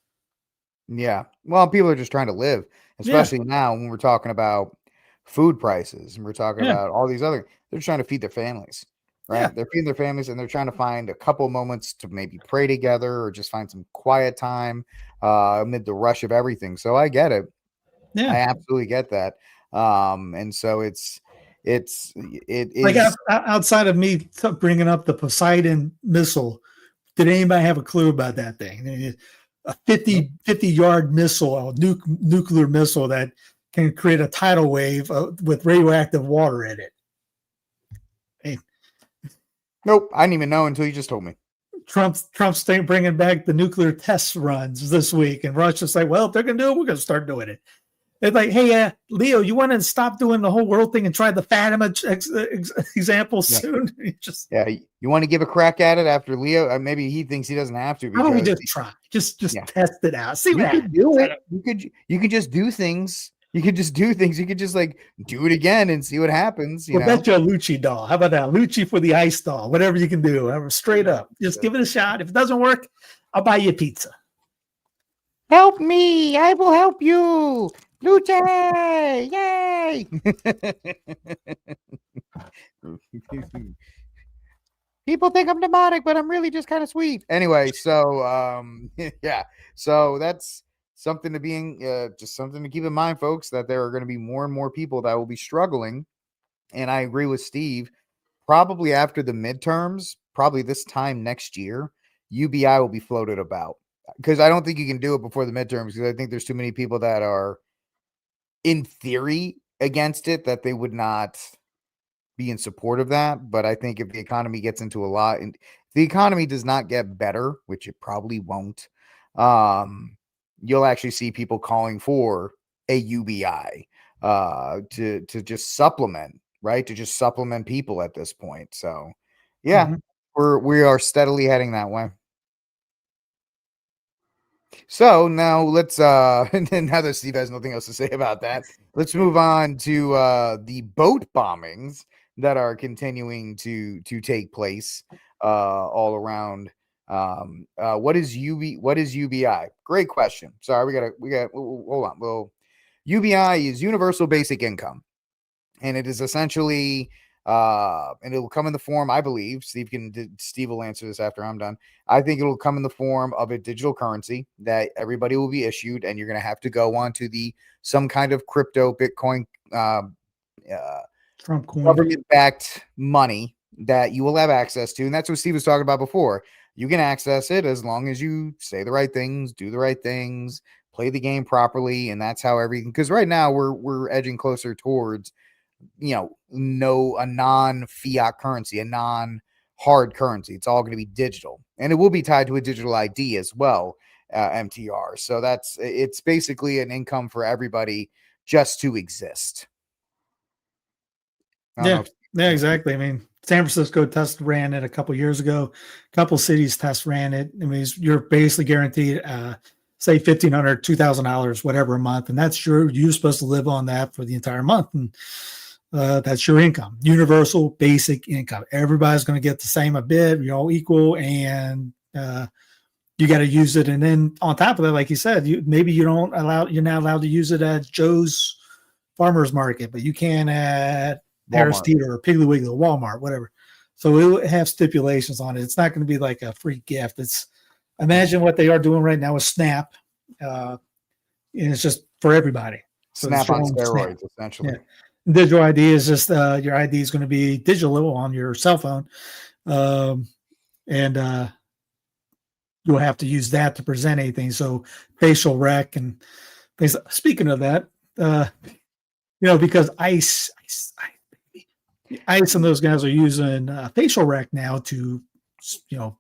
Yeah. Well, people are just trying to live, especially now when we're talking about food prices and we're talking about all these other, they're trying to feed their families, right?
Yeah.
They're feeding their families and they're trying to find a couple moments to maybe pray together or just find some quiet time amid the rush of everything. So I get it.
Yeah.
I absolutely get that. And so it is
like outside of me bringing up the Poseidon missile. Did anybody have a clue about that thing? A 50-yard missile, a nuclear missile that can create a tidal wave with radioactive water in it. Hey.
Nope, I didn't even know until you just told me.
Trump's bringing back the nuclear test runs this week, and Russia's like, well, if they're going to do it, we're going to start doing it. It's like, hey, Leo, you want to stop doing the whole world thing and try the Fatima example soon?
You want to give a crack at it after Leo? Maybe he thinks he doesn't have to.
Why don't we just try? Just test it out. See what happens.
Do it. You could just do things. You could just do things. You could just like do it again and see what happens. You know?
Bet you a Lucci doll. How about that? Lucci for the ice doll. Whatever you can do. Straight up. Just give it a shot. If it doesn't work, I'll buy you a pizza.
Help me. I will help you. Luce! Yay! People think I'm demonic, but I'm really just kind of sweet. Anyway, so so that's something to just something to keep in mind, folks, that there are going to be more and more people that will be struggling. And I agree with Steve. Probably after the midterms, probably this time next year, UBI will be floated about. Because I don't think you can do it before the midterms, because I think there's too many people that are in theory against it, that they would not be in support of that. But I think if the economy gets into a lot, and the economy does not get better, which it probably won't, you'll actually see people calling for a UBI to just supplement, right? To just supplement people at this point. So yeah, we are steadily heading that way. So now let's and now that Steve has nothing else to say about that, let's move on to the boat bombings that are continuing to take place all around. What is UBI? Great question. Sorry, we got hold on. Well, UBI is universal basic income, and it is essentially and it will come in the form, I believe, Steve will answer this after I'm done. I think it will come in the form of a digital currency that everybody will be issued, and you're going to have to go onto some kind of crypto Bitcoin
Trump coin,
government-backed money that you will have access to. And that's what Steve was talking about before. You can access it as long as you say the right things, do the right things, play the game properly. And that's how everything, because right now we're edging closer towards, a non-fiat currency, a non-hard currency. It's all going to be digital, and it will be tied to a digital ID as well, MTR. So it's basically an income for everybody just to exist.
Yeah, exactly. I mean, San Francisco test ran it a couple years ago. A couple cities test ran it. I mean, you're basically guaranteed, say $1,500, $2,000, whatever a month, and you're supposed to live on that for the entire month, and that's your income. Universal basic income. Everybody's going to get the same a bit. You're all equal, and you got to use it. And then on top of that, like you said, you're not allowed to use it at Joe's Farmers Market, but you can at Harris Teeter or Piggly Wiggly, Walmart, whatever. So it will have stipulations on it. It's not going to be like a free gift. Imagine what they are doing right now with Snap. And it's just for everybody.
Snap on steroids, essentially.
Digital ID is just your ID is going to be digital on your cell phone, and you'll have to use that to present anything. So facial rec and things. Speaking of that, because ICE and those guys are using facial rec now to,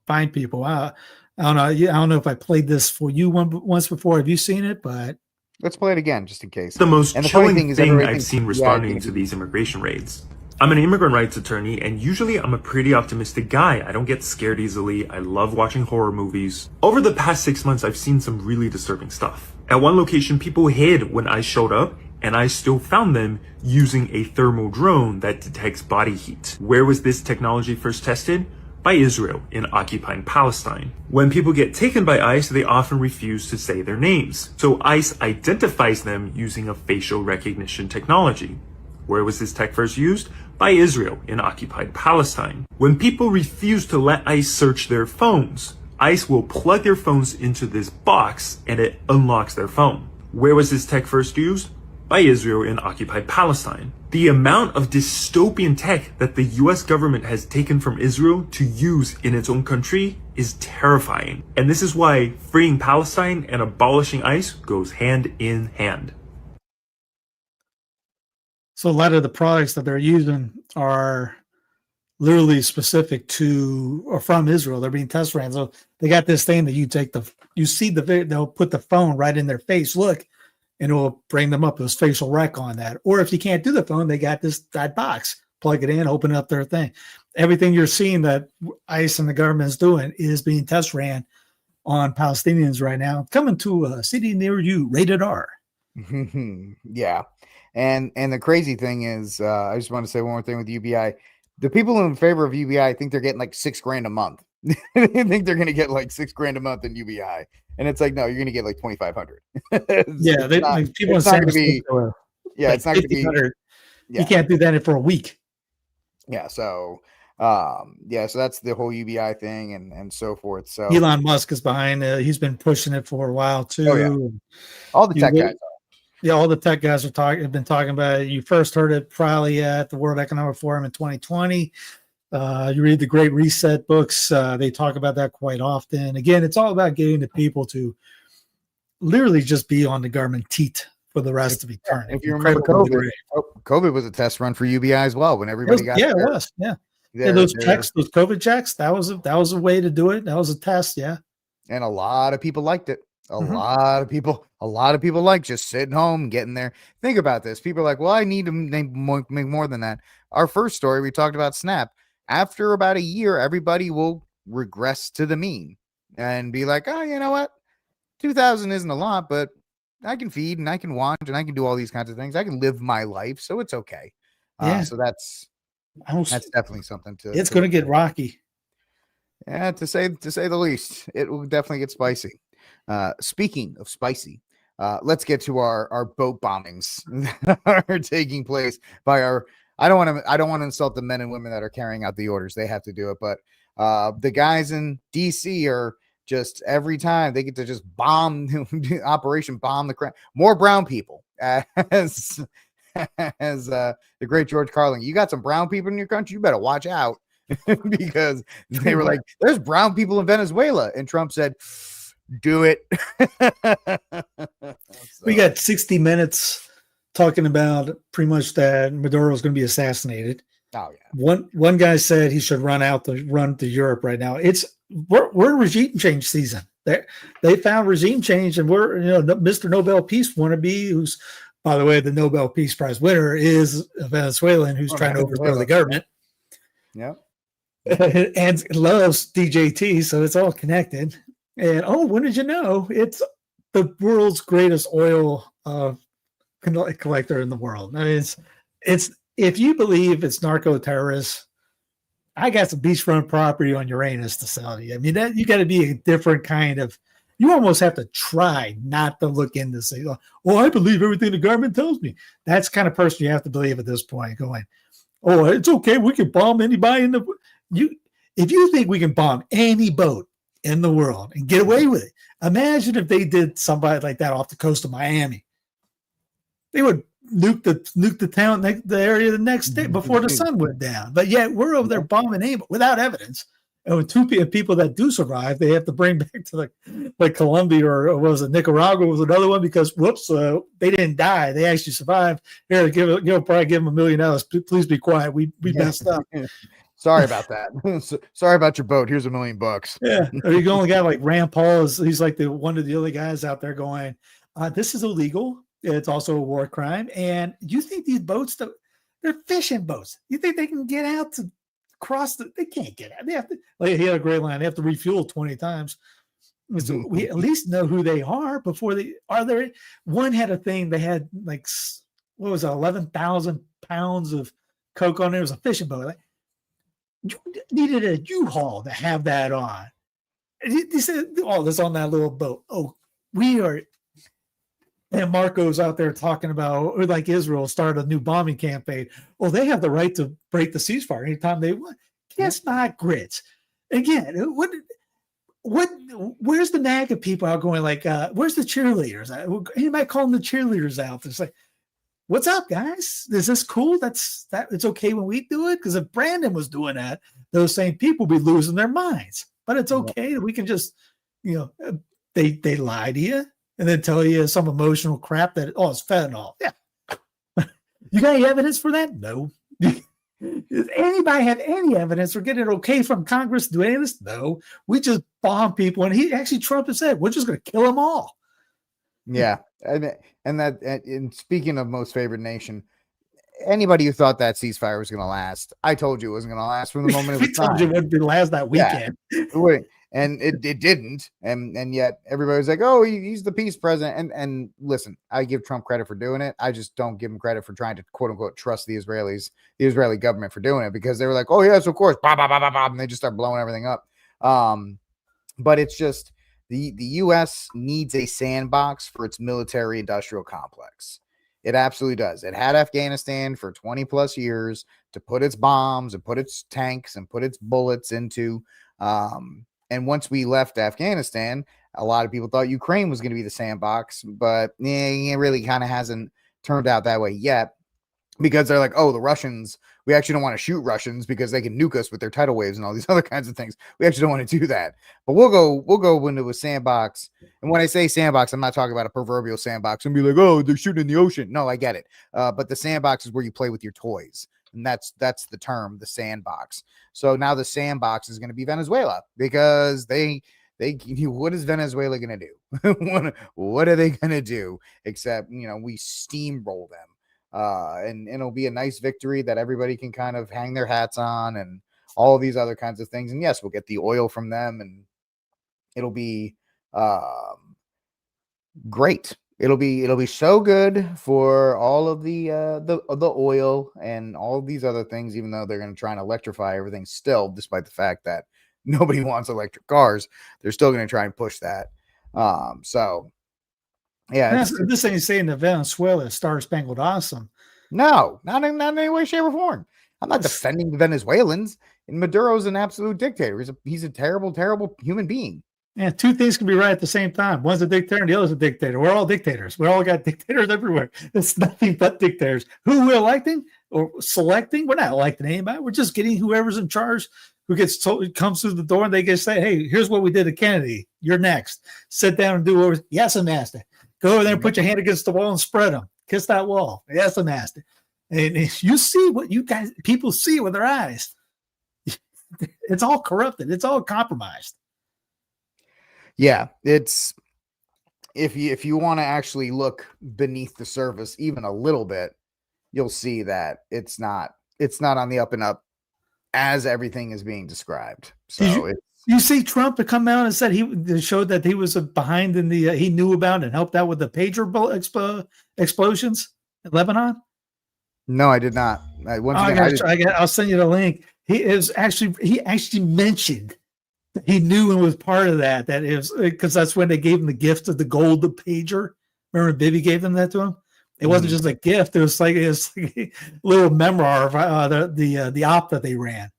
find people. I don't know. I don't know if I played this for you once before. Have you seen it? But
let's play it again just in case.
The most
and the
chilling
funny
thing
is
I've seen responding to these immigration raids. I'm an immigrant rights attorney, and usually I'm a pretty optimistic guy. I don't get scared easily. I love watching horror movies. Over the past 6 months, I've seen some really disturbing stuff. At one location, people hid when I showed up, and I still found them using a thermal drone that detects body heat. Where was this technology first tested? By Israel in occupied Palestine. When people get taken by ICE, they often refuse to say their names. So ICE identifies them using a facial recognition technology. Where was this tech first used? By Israel in occupied Palestine. When people refuse to let ICE search their phones, ICE will plug their phones into this box and it unlocks their phone. Where was this tech first used? By Israel in occupied Palestine. The amount of dystopian tech that the US government has taken from Israel to use in its own country is terrifying. And this is why freeing Palestine and abolishing ICE goes hand in hand.
So a lot of the products that they're using are literally specific to or from Israel. They're being test ran. So they got this thing that they'll put the phone right in their face. Look. And it will bring them up as facial rec on that. Or if you can't do the phone, they got that box. Plug it in, open up their thing. Everything you're seeing that ICE and the government is doing is being test ran on Palestinians right now. Coming to a city near you, rated R.
Yeah. And the crazy thing is, I just want to say one more thing with UBI. The people in favor of UBI think they're getting like $6,000 a month. They think they're going to get like $6,000 a month in UBI. And it's like, no, you're going to get like 2,500.
Yeah, people
it's not going to be. Yeah,
like
it's not going to be.
Yeah. You can't do that for a week.
Yeah, so so that's the whole UBI thing and so forth. So
Elon Musk is behind it. He's been pushing it for a while too.
Oh, yeah. All the tech guys.
Yeah, all the tech guys have been talking about it. You first heard it probably at the World Economic Forum in 2020. You read the Great Reset books. They talk about that quite often. Again, it's all about getting the people to literally just be on the government teat for the rest of eternity.
If you remember COVID was a test run for UBI as well when everybody got
it was. Yeah. Those COVID checks, that was a way to do it. That was a test, yeah.
And a lot of people liked it. A lot of people like just sitting home, getting there. Think about this. People are like, well, I need to make more than that. Our first story, we talked about SNAP. After about a year, everybody will regress to the mean and be like, oh, you know what? 2,000 isn't a lot, but I can feed and I can watch and I can do all these kinds of things. I can live my life, so it's okay. So that's definitely something to.
It's going to get rocky.
Yeah, to say the least. It will definitely get spicy. Speaking of spicy, let's get to our boat bombings that are taking place by our. I don't want to insult the men and women that are carrying out the orders. They have to do it, but the guys in DC are just every time they get to just bomb Operation Bomb the Crap. More brown people, as the great George Carlin. You got some brown people in your country. You better watch out because they were like, "There's brown people in Venezuela," and Trump said, "Do it."
We got 60 minutes. Talking about pretty much that Maduro is going to be assassinated.
Oh yeah.
One guy said he should run to Europe right now. We're in regime change season. They found regime change, and we're Mr. Nobel Peace wannabe, who's by the way the Nobel Peace Prize winner is a Venezuelan who's trying to overthrow the government.
Yeah.
And loves DJT, so it's all connected. And when did you know it's the world's greatest oil collector in the world? I mean, it's if you believe it's narco terrorists, I got some beachfront property on Uranus to sell to you. I mean, that you got to be a different kind of. You almost have to try not to look into say, "Oh, I believe everything the government tells me." That's the kind of person you have to believe at this point. Going, "Oh, it's okay. We can bomb anybody in the you." If you think we can bomb any boat in the world and get away with it, imagine if they did somebody like that off the coast of Miami. They would nuke the town, the area the next day before the sun went down. But yet we're over there bombing aim without evidence. And with two people that do survive, they have to bring back to like Colombia or what was it, Nicaragua was another one because whoops, they didn't die. They actually survived. Here, probably give them $1 million. Please be quiet. We messed up.
Sorry about that. Sorry about your boat. Here's $1 million.
Yeah. Or you only got like Rand Paul he's like one of the other guys out there going, this is illegal. It's also a war crime. And you think these boats, they're fishing boats. You think they can get out to cross they can't get out. They have to, like he had a great line. They have to refuel 20 times. So we at least know who they are before one had a thing. They had like, what was it? 11,000 pounds of coke on it. It was a fishing boat. Like, you needed a U-Haul to have that on. They said, oh, that's on that little boat. Oh, we are. And Marco's out there talking about, or like Israel started a new bombing campaign. Well, they have the right to break the ceasefire anytime they want. Guess not, grits. Again, where's the MAGA people out going like, where's the cheerleaders? Anybody calling the cheerleaders out? It's like, what's up, guys? Is this cool? It's okay when we do it? Because if Brandon was doing that, those same people would be losing their minds. But it's okay. We can just, they lie to you. And then tell you some emotional crap that, it's fentanyl. Yeah. You got any evidence for that? No. Does anybody have any evidence or get it okay from Congress to do any of this? No. We just bomb people. And Trump has said, we're just going to kill them all.
Yeah. And speaking of most favored nation, anybody who thought that ceasefire was going to last, I told you it wasn't going to last from the moment it was
told you it wouldn't last that weekend.
Yeah. And it didn't. And yet everybody was like, oh, he's the peace president. And listen, I give Trump credit for doing it. I just don't give him credit for trying to quote unquote trust the Israeli government for doing it, because they were like, oh yes, of course. Bah, bah, bah, bah, bah, and they just start blowing everything up. But it's just the US needs a sandbox for its military industrial complex. It absolutely does. It had Afghanistan for 20 plus years to put its bombs and put its tanks and put its bullets into. And once we left Afghanistan, a lot of people thought Ukraine was going to be the sandbox, but it really kind of hasn't turned out that way yet, because they're like, oh, the Russians, we actually don't want to shoot Russians because they can nuke us with their tidal waves and all these other kinds of things. We actually don't want to do that, but we'll go into a sandbox. And when I say sandbox, I'm not talking about a proverbial sandbox and be like, oh, they're shooting in the ocean. No, I get it. But the sandbox is where you play with your toys. And that's the term, the sandbox. So now the sandbox is going to be Venezuela, because they what is Venezuela going to do? What are they going to do except, we steamroll them. And it'll be a nice victory that everybody can kind of hang their hats on, and all of these other kinds of things. And yes, we'll get the oil from them, and it'll be great. It'll be so good for all of the oil and all of these other things, even though they're going to try and electrify everything still, despite the fact that nobody wants electric cars. They're still going to try and push that. So yeah,
this ain't saying that Venezuela is Star Spangled Awesome.
No, not in any way, shape, or form. I'm not defending the Venezuelans. And Maduro's an absolute dictator. He's a terrible, terrible human being.
Yeah, two things can be right at the same time. One's a dictator and the other's a dictator. We're all dictators. We all got dictators everywhere. It's nothing but dictators. Who we're electing or selecting? We're not electing anybody. We're just getting whoever's in charge who comes through the door, and they just say, hey, here's what we did to Kennedy. You're next. Sit down and do what was, yes, I'm master. Go over there and put your hand against the wall and spread them. Kiss that wall. Yes, I'm master. And you see what people see with their eyes. It's all corrupted. It's all compromised.
Yeah, it's if you want to actually look beneath the surface even a little bit, you'll see that it's not on the up and up as everything is being described. So
you see Trump to come out and said he showed that he was behind in the he knew about and helped out with the pager explosions in Lebanon.
No, I did not.
I'll send you the link. He actually mentioned that he knew and was part of that. That is because that's when they gave him the gift of the gold pager. Remember, Bibby gave them that to him. It wasn't just a gift. It was like a little memoir of the op that they ran.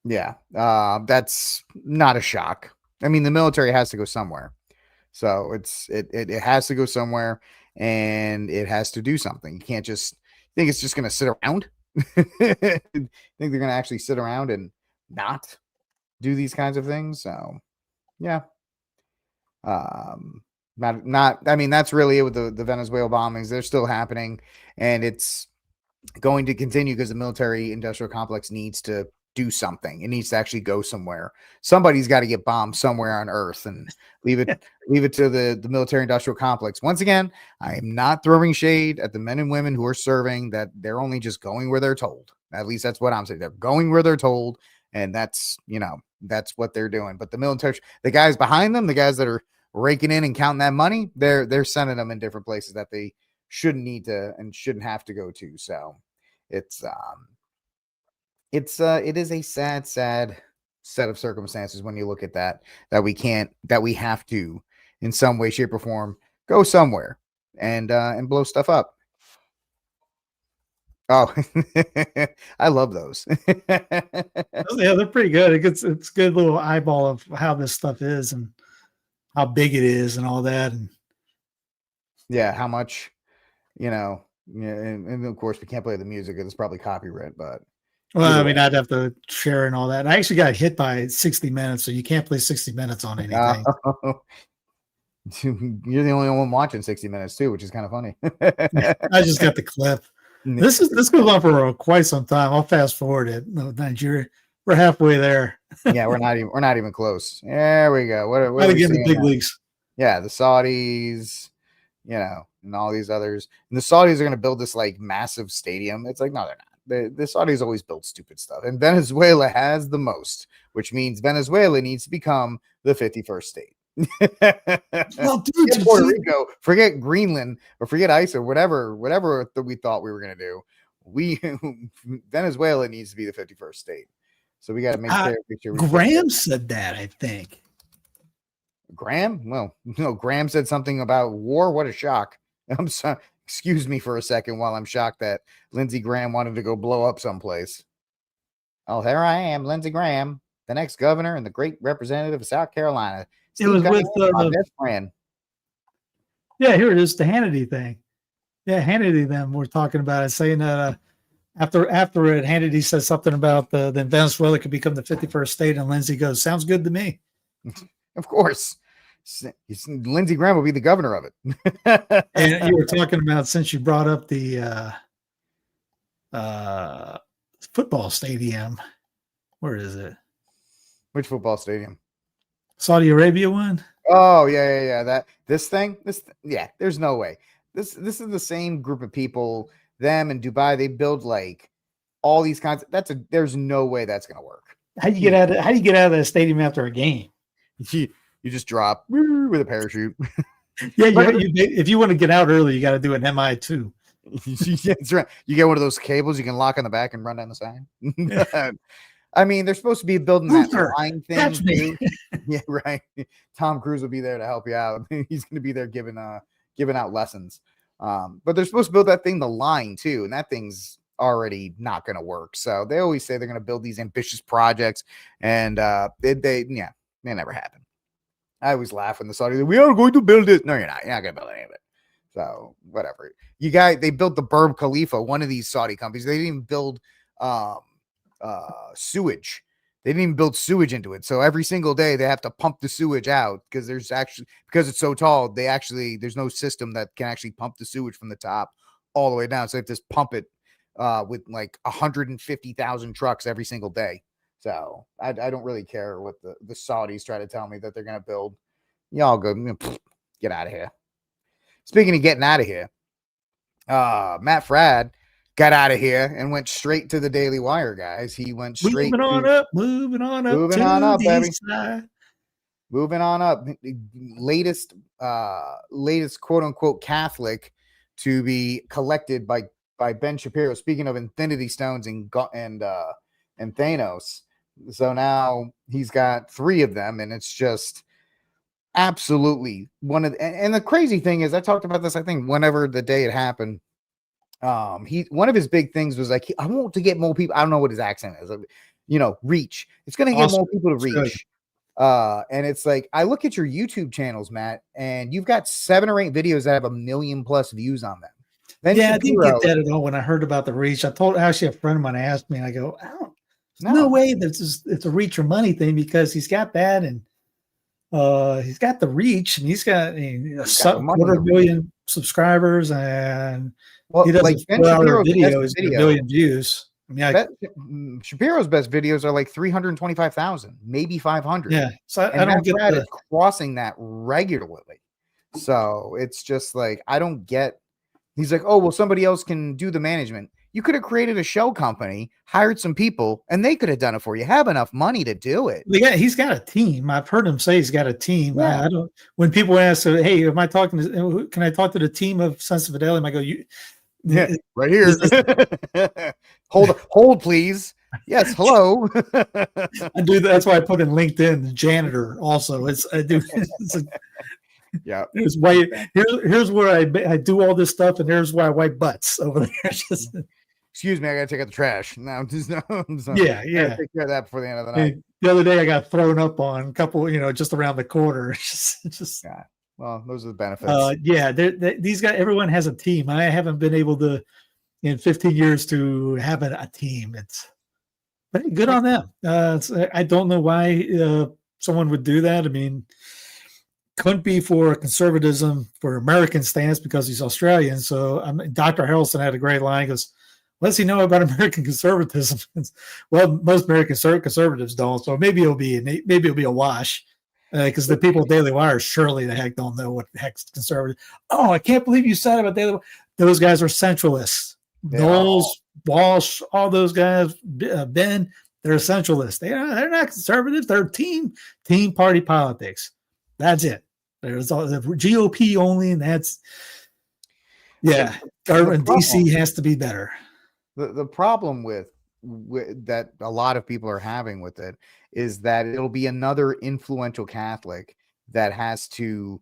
Yeah, that's not a shock. I mean, the military has to go somewhere, so it has to go somewhere. and it has to do something. You can't just think it's just going to sit around. Think they're going to actually sit around and not do these kinds of things. So, yeah. Not. I mean, that's really it with the Venezuela bombings. They're still happening, and it's going to continue because the military industrial complex needs to do something. It needs to actually go somewhere. Somebody's got to get bombed somewhere on Earth and leave it to the military industrial complex. Once again, I am not throwing shade at the men and women who are serving. That they're only just going where they're told. At least that's what I'm saying. They're going where they're told, and that's that's what they're doing. But the military, the guys behind them, the guys that are raking in and counting that money, they're sending them in different places that they shouldn't need to and shouldn't have to go to. So it is a sad set of circumstances when you look at that we have to in some way, shape, or form go somewhere and blow stuff up. Oh, I love those.
Yeah, they're pretty good. It's a good little eyeball of how this stuff is and how big it is and all that. And
yeah, how much, yeah, and of course we can't play the music. It's probably copyright, but
well, I mean, I'd have to share and all that. I actually got hit by 60 Minutes, so you can't play 60 Minutes on anything.
You're the only one watching 60 Minutes too, which is kind of funny.
I just got the clip. This goes on for quite some time. I'll fast forward it. Nigeria, we're halfway there.
Yeah, we're not even close. There we go. What are we
getting the big leagues?
Yeah, the Saudis, and all these others. And the Saudis are going to build this like massive stadium. It's like, no, they're not. The Saudis always build stupid stuff, and Venezuela has the most, which means Venezuela needs to become the 51st state.
Well, dude,
Puerto Rico, forget Greenland or forget ICE or whatever that we thought we were going to do. Venezuela needs to be the 51st state. So we got to make sure.
Graham said that, I think.
Graham? Well, no, Graham said something about war. What a shock. I'm sorry. Excuse me for a second while I'm shocked that Lindsey Graham wanted to go blow up someplace. Oh, here I am, Lindsey Graham, the next governor and the great representative of South Carolina.
It was with
my best friend.
Yeah, here it is, the Hannity thing. Yeah, Hannity them we're talking about it, saying that after it, Hannity says something about then Venezuela could become the 51st state, and Lindsey goes, sounds good to me.
Of course. Lindsey Graham will be the governor of it.
And you were talking about, since you brought up the football stadium, where is it?
Which football stadium?
Saudi Arabia one?
Oh, yeah. There's no way. This is the same group of people, them in Dubai, they build like all these kinds of, there's no way that's gonna work.
How do you get out of that stadium after a game?
You just drop with a parachute.
Yeah, if you want to get out early, you got to do an MI2.
That's right. You get one of those cables you can lock on the back and run down the side. I mean, they're supposed to be building that line thing.
That's me.
Yeah, right. Tom Cruise will be there to help you out. He's going to be there giving out lessons. But they're supposed to build that thing, the line too, and that thing's already not going to work. So they always say they're going to build these ambitious projects, and they never happen. I always laugh when the Saudis say, we are going to build it. No, you're not. You're not going to build any of it. So whatever. They built the Burj Khalifa, one of these Saudi companies. They didn't even build sewage. They didn't even build sewage into it. So every single day they have to pump the sewage out because because it's so tall, there's no system that can actually pump the sewage from the top all the way down. So they just pump it with like 150,000 trucks every single day. So I don't really care what the Saudis try to tell me that they're going to build. Y'all go get out of here. Speaking of getting out of here, Matt Fradd got out of here and went straight to the Daily Wire, guys. He went straight
moving on up, baby.
Moving on up. Latest quote unquote Catholic to be collected by Ben Shapiro. Speaking of Infinity Stones and Thanos. So now he's got 3 of them, and it's just absolutely one of and the crazy thing is, I talked about this, I think, whenever the day it happened. One of his big things was like, I want to get more people. I don't know what his accent is, reach. It's going to get more people to reach. And it's like, I look at your YouTube channels, Matt, and you've got 7 or 8 videos that have 1 million plus views on them. Then
Yeah, I didn't get
Shapiro,
that at all when I heard about the reach. I told actually a friend of mine asked me, and I go, there's
No.
no way it's a reach or money thing because he's got that and he's got the reach and he's got
the money
quarter
to reach.
million subscribers and
well,
he does
like
a
Ben
4-hour
Shapiro's
video,
best
he's got 1
video,
billion views. I mean,
Shapiro's best videos are like 325,000, maybe 500.
yeah, so I
And
don't
Matt
get
Fradd
the
is crossing that regularly. So it's just like, I don't get. He's like, oh, well, somebody else can do the management. You could have created a shell company, hired some people, and they could have done it for you. Have enough money to do it.
he's got a team. I've heard him say he's got a team.
Yeah.
I don't. When people ask, hey, am I talking to? Can I talk to the team of Sons of Fidelity? I go,
Yeah, right here. hold, please. Yes, hello.
I do. That's why I put in LinkedIn the janitor. Also, I do. It's like,
yeah.
Here's why. Here's where I do all this stuff, and here's why I wipe butts over there.
Excuse me, I gotta take out the trash. No,
Yeah.
Take care of that before the end of the night.
The other day, I got thrown up on a couple, just around the corner. Just
yeah. Well, those are the benefits.
Yeah, these guys. Everyone has a team. I haven't been able to, in 15 years, to have a team. But good on them. I don't know why someone would do that. I mean, couldn't be for conservatism for American stance because he's Australian. So Dr. Harrelson had a great line. He goes, what does he know about American conservatism? Well, most American conservatives don't. So maybe it'll be a wash because the people at Daily Wire surely the heck don't know what the heck's conservative. Oh, I can't believe you said about Daily Wire. Those guys are centralists. Knowles, Walsh, all those guys, Ben, they're centralists. They're not conservative. They're team party politics. That's it. There's all the GOP only, and that's government DC has to be better.
The problem with that a lot of people are having with it is that it'll be another influential Catholic that has to,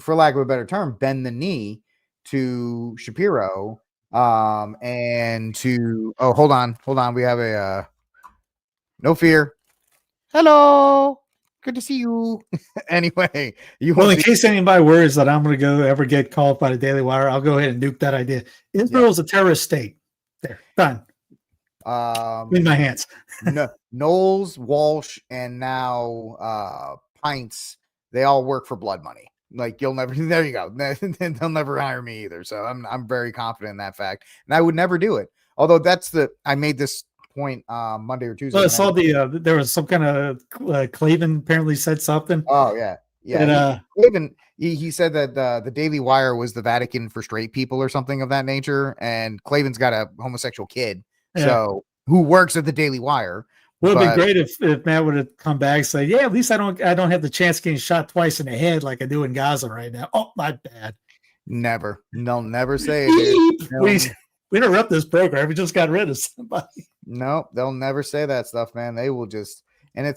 for lack of a better term, bend the knee to Shapiro and to hold on, we have a no fear. Hello. Good to see you. Anyway,
in case anybody worries that I'm going to ever get called by the Daily Wire, I'll go ahead and nuke that idea. Israel is a terrorist state. There, done. In my hands.
Knowles, Walsh, and now Pints. They all work for blood money. Like you'll never. There you go. They'll never hire me either. So I'm very confident in that fact, and I would never do it. Although I made this point Monday or Tuesday.
Well, I saw there was some kind of Clavin apparently said something.
Oh yeah.
And,
Clavin, he said that the Daily Wire was the Vatican for straight people or something of that nature, and Clavin's got a homosexual kid, so who works at the Daily Wire.
Would have been great if Matt would have come back and said, "Yeah, at least I don't have the chance of getting shot twice in the head like I do in Gaza right now." Oh, my bad.
Never. They'll never say it.
We interrupt this program. We just got rid of somebody.
No, they'll never say that stuff, man. They will just, and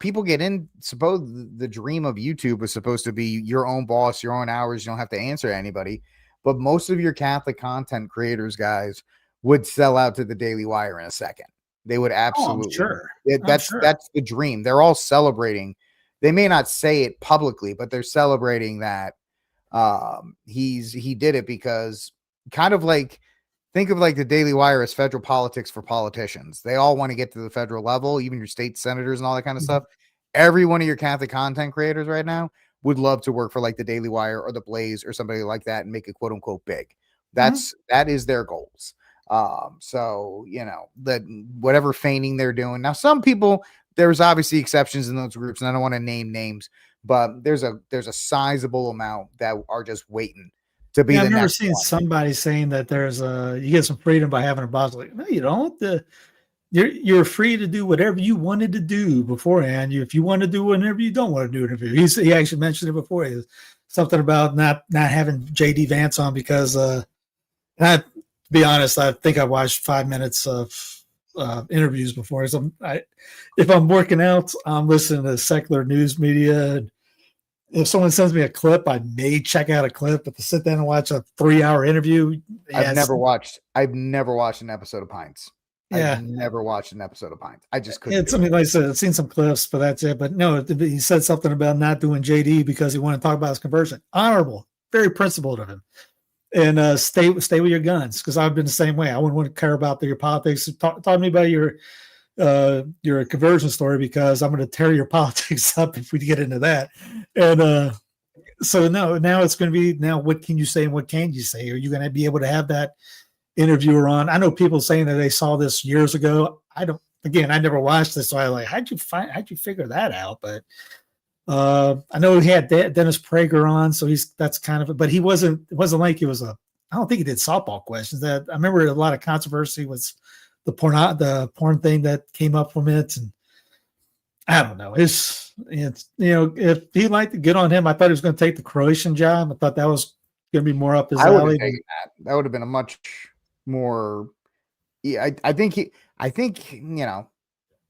people get in. Suppose the dream of YouTube was supposed to be your own boss, your own hours. You don't have to answer anybody. But most of your Catholic content creators, guys, would sell out to the Daily Wire in a second. They would absolutely.
Sure.
That's the dream. They're all celebrating. They may not say it publicly, but they're celebrating that he did it because kind of like think of like the Daily Wire as federal politics for politicians. They all want to get to the federal level, even your state senators and all that kind of stuff. Every one of your Catholic content creators right now would love to work for like the Daily Wire or the Blaze or somebody like that and make it quote unquote big. That is their goals. So that whatever feigning they're doing. Now, some people, there's obviously exceptions in those groups, and I don't want to name names, but there's a sizable amount that are just waiting to be.
I've never seen somebody saying that you get some freedom by having a boss. Like, no, you don't. You're free to do whatever you wanted to do beforehand. If you want to do whatever you don't want to do. He actually mentioned it before. Something about not having JD Vance on because to be honest, I think I watched 5 minutes of interviews before. So if I'm working out, I'm listening to secular news media. If someone sends me a clip, I may check out a clip, but to sit down and watch a 3-hour interview,
I've never watched an episode of Pints.
Yeah.
I've never watched an episode of Pines. I just couldn't.
It's something like I said, I've seen some clips, but that's it. But no, he said something about not doing JD because he wanted to talk about his conversion. Honorable, very principled of him. And stay with your guns, because I've been the same way. I wouldn't want to care about your politics. Talk to me about your conversion story, because I'm going to tear your politics up if we get into that. And so no, now it's going to be, now what can you say and what can't you say? Are you going to be able to have that interviewer on? I know people saying that they saw this years ago. I never watched this, so I like, how'd you figure that out? But I know he had Dennis Prager on, so that's kind of, but it wasn't like it was I don't think he did softball questions. That I remember a lot of controversy was the porn thing that came up from it, and I don't know. It's if he liked to get on him, I thought he was going to take the Croatian job. I thought that was going to be more up his alley.
I would have taken that. That would have been a much more. Yeah, I think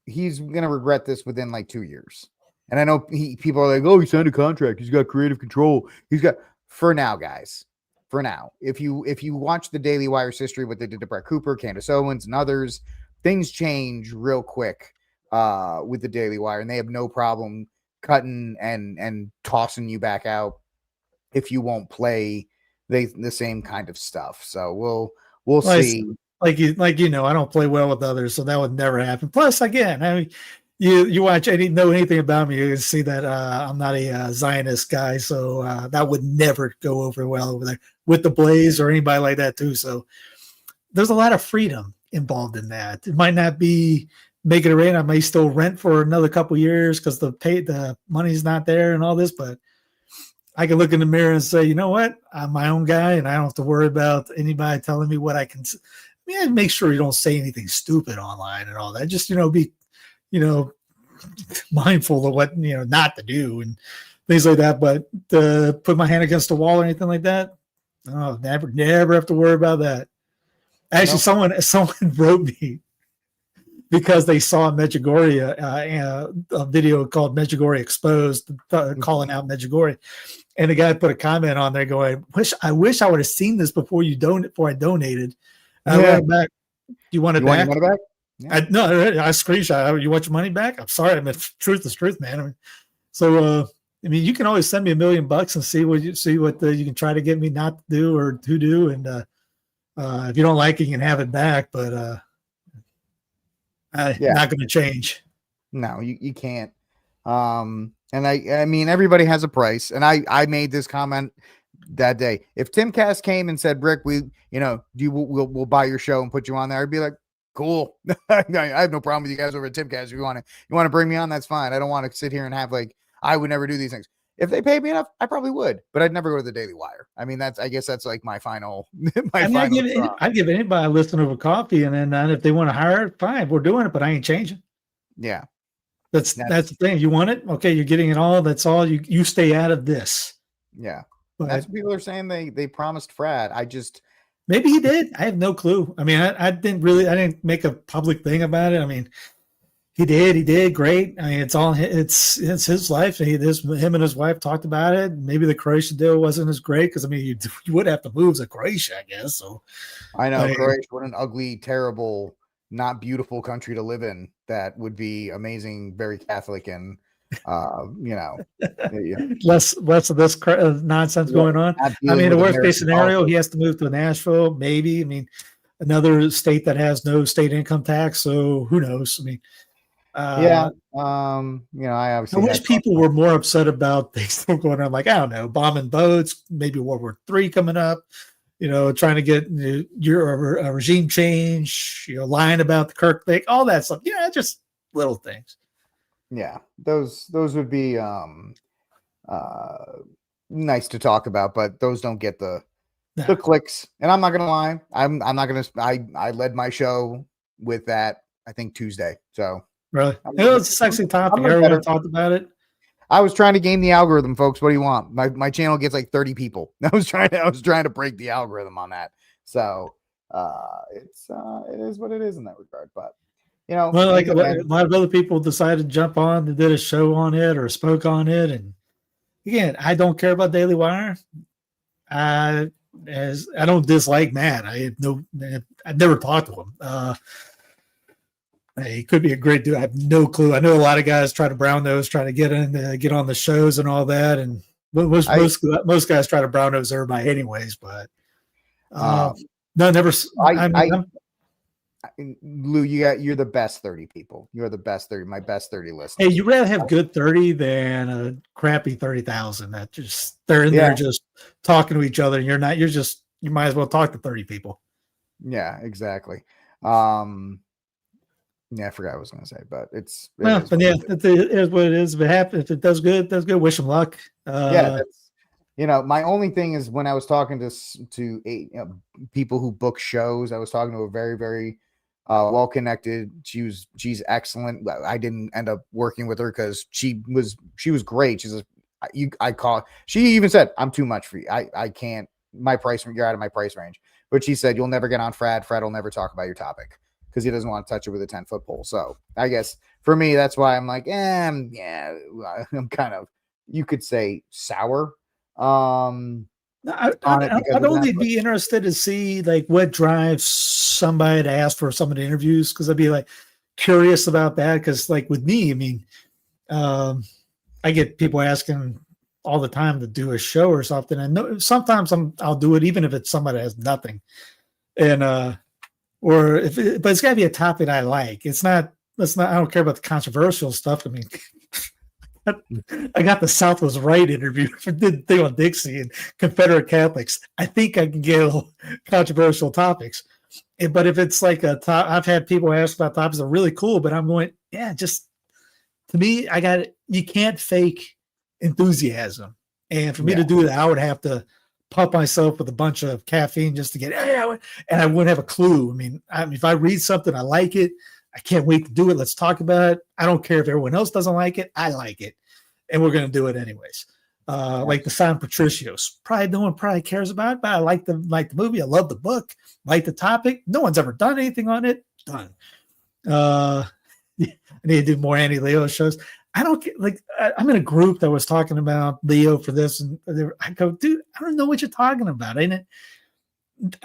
he's going to regret this within like 2 years. And I know people are like, oh, he signed a contract. He's got creative control. For now, guys. For now, if you watch the Daily Wire's history, what they did to Brett Cooper, Candace Owens, and others, things change real quick with the Daily Wire, and they have no problem cutting and tossing you back out if you won't play the same kind of stuff. So we'll see.
I don't play well with others, so that would never happen. Plus, again, I mean, you watch know anything about me, you can see that I'm not a Zionist guy, so that would never go over well over there with the Blaze or anybody like that too. So there's a lot of freedom involved in that. It might not be making it rain. I may still rent for another couple of years because the money's not there and all this, but I can look in the mirror and say, you know what, I'm my own guy, and I don't have to worry about anybody telling me what I can. Make sure you don't say anything stupid online and all that. Just be mindful of what not to do and things like that. But to put my hand against the wall or anything like that, oh, never have to worry about that. Actually, someone wrote me because they saw Medjugorje, a video called Medjugorje Exposed, calling out Medjugorje, and the guy put a comment on there going, I wish I would have seen this before I donated. I went back. You want it back?
Want your money back? Yeah.
I screenshot. You want your money back? I'm sorry. I mean, truth is truth, man. I mean, so you can always send me $1 million and see what you can try to get me not to do or to do, and if you don't like it, you can have it back. But not going to change.
No, you can't. And I mean, everybody has a price, and I made this comment that day. If Tim Cass came and said, Rick, we'll buy your show and put you on there, I'd be like, cool. I have no problem with you guys over at Tim Cass. If you want to bring me on, that's fine. I don't want to sit here and have I would never do these things. If they paid me enough, I probably would, but I'd never go to the Daily Wire. I mean, I guess that's like my final.
I'd give anybody a listen over coffee, and then if they want to hire it, fine, we're doing it, but I ain't changing.
Yeah.
That's the thing. You want it? Okay, you're getting it all. That's all. You stay out of this.
Yeah. But that's what people are saying. They promised Fradd.
Maybe he did. I have no clue. I mean, I didn't make a public thing about it. I mean, he did great. I mean, it's his life. Him and his wife talked about it. Maybe the Croatia deal wasn't as great because, I mean, you would have to move to Croatia, I guess. So
I know Croatia, what an ugly, terrible, not beautiful country to live in. That would be amazing, very Catholic, and
less of this nonsense going on. I mean, the worst case scenario, he has to move to Nashville, maybe. I mean, another state that has no state income tax, so who knows? I mean,
I obviously
wish people were more upset about things still going on, like, I don't know, bombing boats, maybe World War III coming up, trying to get a regime change, lying about the Kirk thing, all that stuff. Just little things.
Yeah, those would be nice to talk about, but those don't get the clicks. And I'm not gonna lie, I led my show with that, I think Tuesday. So
really, it was a sexy topic. Everyone talked about it.
I was trying to game the algorithm, folks. What do you want? My channel gets like 30 people. I was trying to break the algorithm on that. So it is what it is in that regard. But
well, like a lot of other people decided to jump on and did a show on it or spoke on it. And again, I don't care about Daily Wire. I don't dislike Matt. I never talked to him. Hey, he could be a great dude. I have no clue. I know a lot of guys try to brown nose, try to get on the shows and all that, and most guys try to brown nose everybody anyways. But no, never.
Lou, you're the best 30 people. You're the best 30, my best 30 listeners.
Hey, you rather have good 30 than a crappy 30,000 that just they're in there just talking to each other, and you might as well talk to 30 people.
Yeah, exactly. Yeah, I forgot what I was going to say, but it is what
it is. If it happens, if it does good, wish them luck.
My only thing is when I was talking to people who book shows, I was talking to a very, very well connected. She's excellent. I didn't end up working with her because she was great. She even said, "I'm too much for you. I can't. You're out of my price range." But she said, "You'll never get on Fradd. Fradd will never talk about your topic because he doesn't want to touch it with a 10-foot pole." So I guess for me, that's why I'm like, I'm kind of, you could say, sour.
I'd only be interested to see like what drives somebody to ask for some of the interviews, because I'd be like curious about that. Because like with me, I mean, I get people asking all the time to do a show or something, and sometimes I'll do it even if it's somebody that has nothing, and but it's got to be a topic I like. I don't care about the controversial stuff. I mean, I got the South was right interview for the thing on Dixie and Confederate Catholics. I think I can get controversial topics. But if it's like I've had people ask about topics that are really cool, but I'm going, just to me, you can't fake enthusiasm. And for me to do that, I would have to pump myself with a bunch of caffeine just to get, and I wouldn't have a clue. I mean, if I read something, I like it. I can't wait to do it. Let's talk about it. I don't care if everyone else doesn't like it. I like it. And we're going to do it anyways. Like the San Patricios. No one cares about it, but I like the movie. I love the book. Like the topic. No one's ever done anything on it. Done. I need to do more anti-Leo shows. I don't like. I'm in a group that was talking about Leo for this, and I go, dude, I don't know what you're talking about. I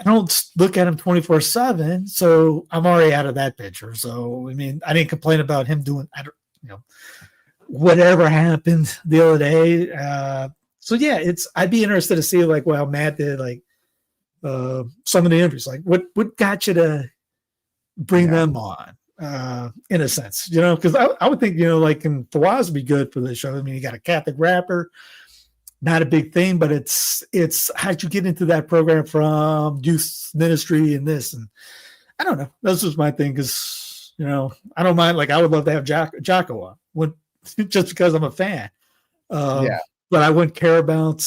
don't look at him 24/7, so I'm already out of that picture. So I mean, I didn't complain about him doing, whatever happened the other day. So yeah, I'd be interested to see like, well, Matt did like some of the interviews, like what got you to bring them on, in a sense, because I would think, like in Fawaz would be good for the show. I mean, you got a Catholic rapper. Not a big thing, but it's how'd you get into that program from youth ministry and this, and I don't know. This was my thing because I don't mind. Like I would love to have Jocko on, just because I'm a fan. But I wouldn't care about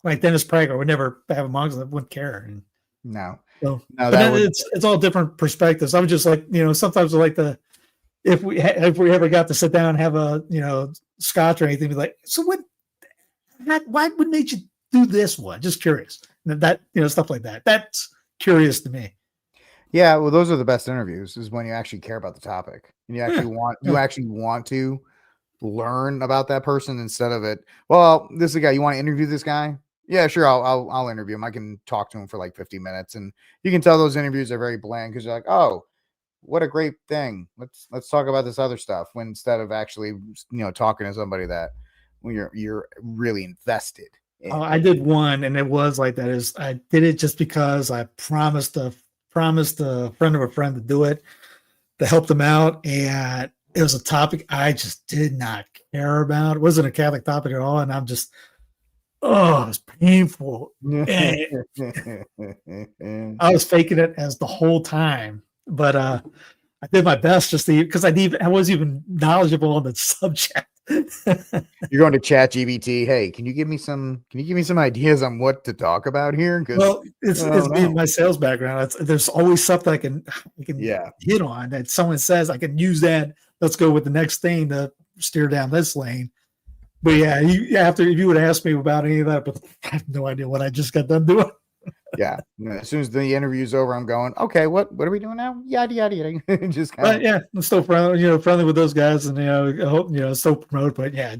like Dennis Prager. I would never have him on because I wouldn't care. And,
no,
it's all different perspectives. I'm just like sometimes I like to. If we ever got to sit down and have a scotch or anything, be like, so why made you do this one? Just curious. That stuff like that. That's curious to me.
Yeah, well, those are the best interviews. Is when you actually care about the topic and you actually want to learn about that person instead of it. Well, this is a guy. You want to interview this guy? Yeah, sure. I'll interview him. I can talk to him for like 50 minutes, and you can tell those interviews are very bland because you're like, oh, what a great thing. Let's talk about this other stuff, when instead of actually, talking to somebody that when you're really invested in.
I did one, and it was like that. I did it just because I promised a friend of a friend to do it, to help them out, and it was a topic I just did not care about. It wasn't a Catholic topic at all, and I'm just, it was painful. I was faking it as the whole time. But I did my best just because I wasn't even knowledgeable on the subject.
You're going to ChatGPT. Hey, can you give me some ideas on what to talk about here?
Well, it's being my sales background. There's always something I can hit on that someone says I can use that. Let's go with the next thing to steer down this lane. But yeah, if you would ask me about any of that, but I have no idea what I just got done doing.
Yeah. As soon as the interview's over, I'm going, okay, what are we doing now? Yada yada yada. Just kind of,
I'm still friendly with those guys, and I hope still promote. But yeah,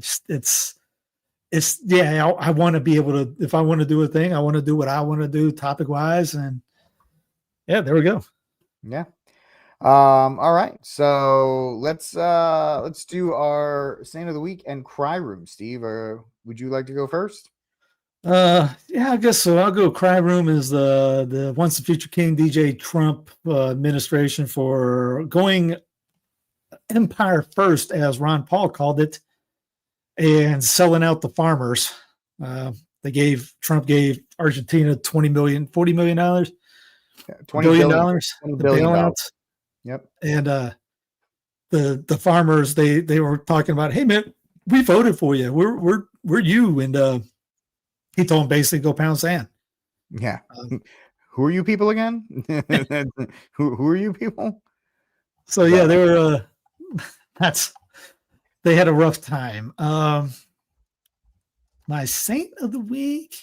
I want to be able to, if I want to do a thing, I want to do what I want to do topic wise, and yeah, there we go.
Yeah. All right, so let's do our saint of the week and cry room. Steve, or would you like to go first?
Yeah, I guess so. I'll go. Cry room is the once the future king DJ Trump administration for going empire first, as Ron Paul called it, and selling out the farmers. Trump gave Argentina $40 million,
Yeah,
$1 billion,
$20
the
billion.
bailouts.
Yep.
And the farmers, they were talking about, hey man, we voted for you. We're you. And he told them basically go pound sand.
Yeah. Who are you people again? who are you people?
So yeah, they were they had a rough time. My saint of the week,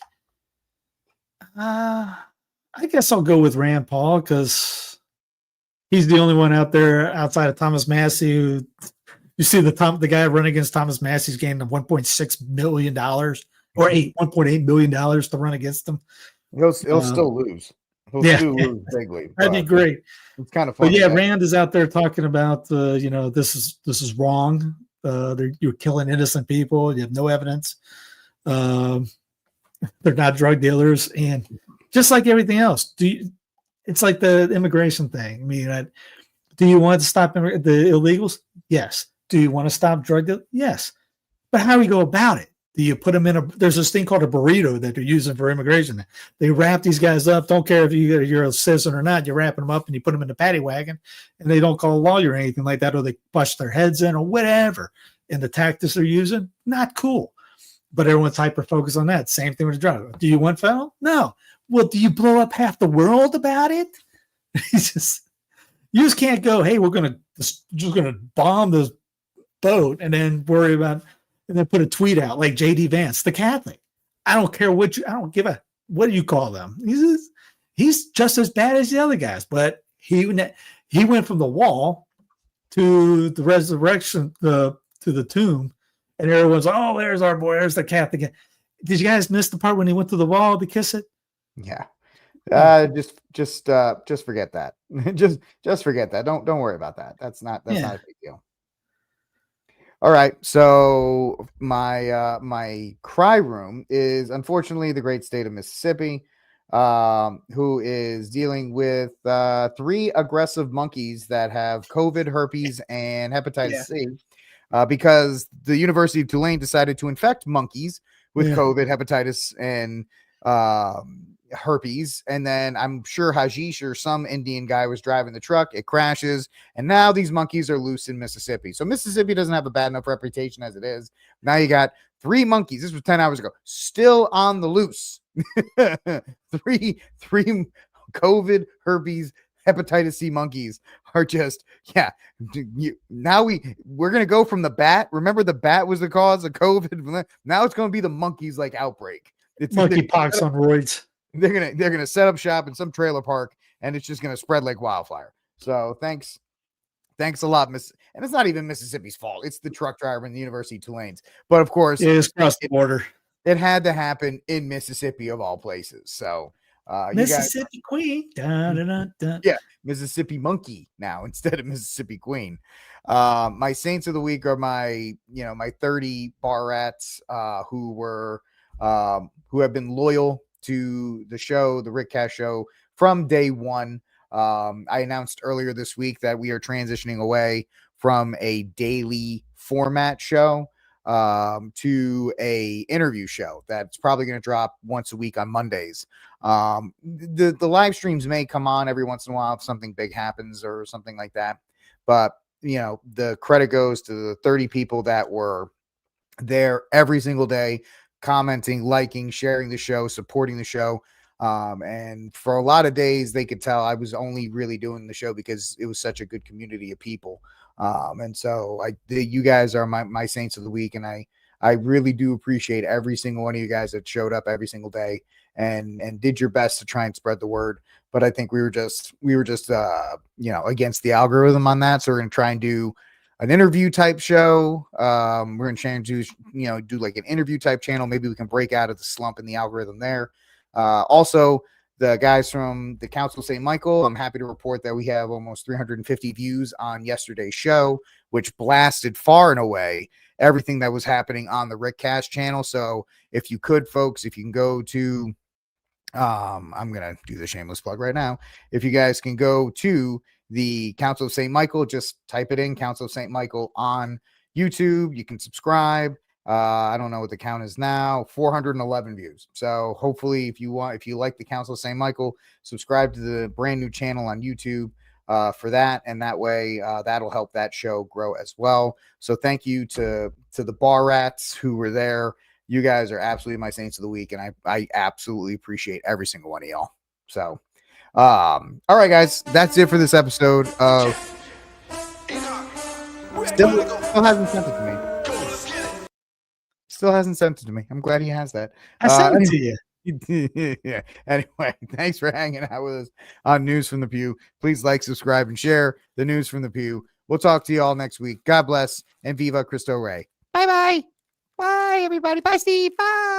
I guess I'll go with Rand Paul because he's the only one out there outside of Thomas Massey who you see the guy running against Thomas Massey's getting $1.6 million or $1.8 million to run against him.
He'll still lose. He'll still lose bigly.
That'd be great.
It's kind of funny.
But yeah, Rand is out there talking about this is wrong. You're killing innocent people. You have no evidence. They're not drug dealers, and just like everything else, it's like the immigration thing. I mean, do you want to stop the illegals? Yes. Do you want to stop drug dealers? Yes. But how do we go about it? Do you put them there's this thing called a burrito that they're using for immigration. They wrap these guys up. Don't care if you're a citizen or not. You're wrapping them up and you put them in the paddy wagon, and they don't call a lawyer or anything like that, or they bust their heads in or whatever. And the tactics they're using, not cool. But everyone's hyper-focused on that. Same thing with the drug. Do you want fentanyl? No. Well, do you blow up half the world about it? You just can't go, hey, we're just gonna bomb this boat and then worry about and then put a tweet out like JD Vance, the Catholic. I don't care what do you call them? He's just as bad as the other guys, but he went from the wall to the resurrection, to the tomb, and everyone's like, oh, there's our boy, there's the Catholic. Did you guys miss the part when he went to the wall to kiss it?
Yeah. Just forget that. just forget that. Don't worry about that. That's not a big deal. All right. So my cry room is unfortunately the great state of Mississippi, who is dealing with 3 aggressive monkeys that have COVID, herpes, and hepatitis C. Because the University of Tulane decided to infect monkeys with COVID, hepatitis, and herpes. And then I'm sure Hajish or some Indian guy was driving the truck. It crashes. And now these monkeys are loose in Mississippi. So Mississippi doesn't have a bad enough reputation as it is. Now you got 3 monkeys. This was 10 hours ago. Still on the loose. three COVID, herpes, hepatitis C monkeys are just now we're gonna go from the bat. Remember, the bat was the cause of COVID. Now it's gonna be the monkeys like outbreak. It's
monkeypox on roids.
They're gonna set up shop in some trailer park, and it's just gonna spread like wildfire. So thanks a lot, Miss. And it's not even Mississippi's fault. It's the truck driver in the University of Tulane's. But of course,
it's across the border.
It had to happen in Mississippi of all places. So.
Mississippi Queen. Dun, dun, dun, dun.
Yeah, Mississippi Monkey now instead of Mississippi Queen. My saints of the week are my 30 bar rats who have been loyal to the show, the Rick Cash Show, from day one. I announced earlier this week that we are transitioning away from a daily format show to a interview show that's probably going to drop once a week on Mondays. The live streams may come on every once in a while if something big happens or something like that, but the credit goes to the 30 people that were there every single day, commenting, liking, sharing the show, supporting the show. And for a lot of days they could tell I was only really doing the show because it was such a good community of people. And so you guys are my saints of the week. And I really do appreciate every single one of you guys that showed up every single day and did your best to try and spread the word. But I think we were just against the algorithm on that. So we're going to try and do an interview type show. We're going to try and do like an interview type channel. Maybe we can break out of the slump in the algorithm there. Also, the guys from the Council of St. Michael. I'm happy to report that we have almost 350 views on yesterday's show, which blasted far and away everything that was happening on the Rickcast channel. So if you could, folks, if you can go to, I'm going to do the shameless plug right now. If you guys can go to the Council of St. Michael, just type it in, Council of St. Michael on YouTube. You can subscribe. I don't know what the count is now, 411 views. So hopefully if you like the Council of St. Michael, subscribe to the brand new channel on YouTube for that. And that way that'll help that show grow as well. So thank you to the bar rats who were there. You guys are absolutely my saints of the week. And I absolutely appreciate every single one of y'all. So, all right, guys, that's it for this episode of still hasn't sent it to me. Still hasn't sent it to me. I'm glad he has that.
I sent it to you.
Yeah. Anyway, thanks for hanging out with us on News from the Pew. Please like, subscribe, and share the News from the Pew. We'll talk to you all next week. God bless and Viva Cristo Rey. Bye-bye. Bye, everybody. Bye, Steve. Bye.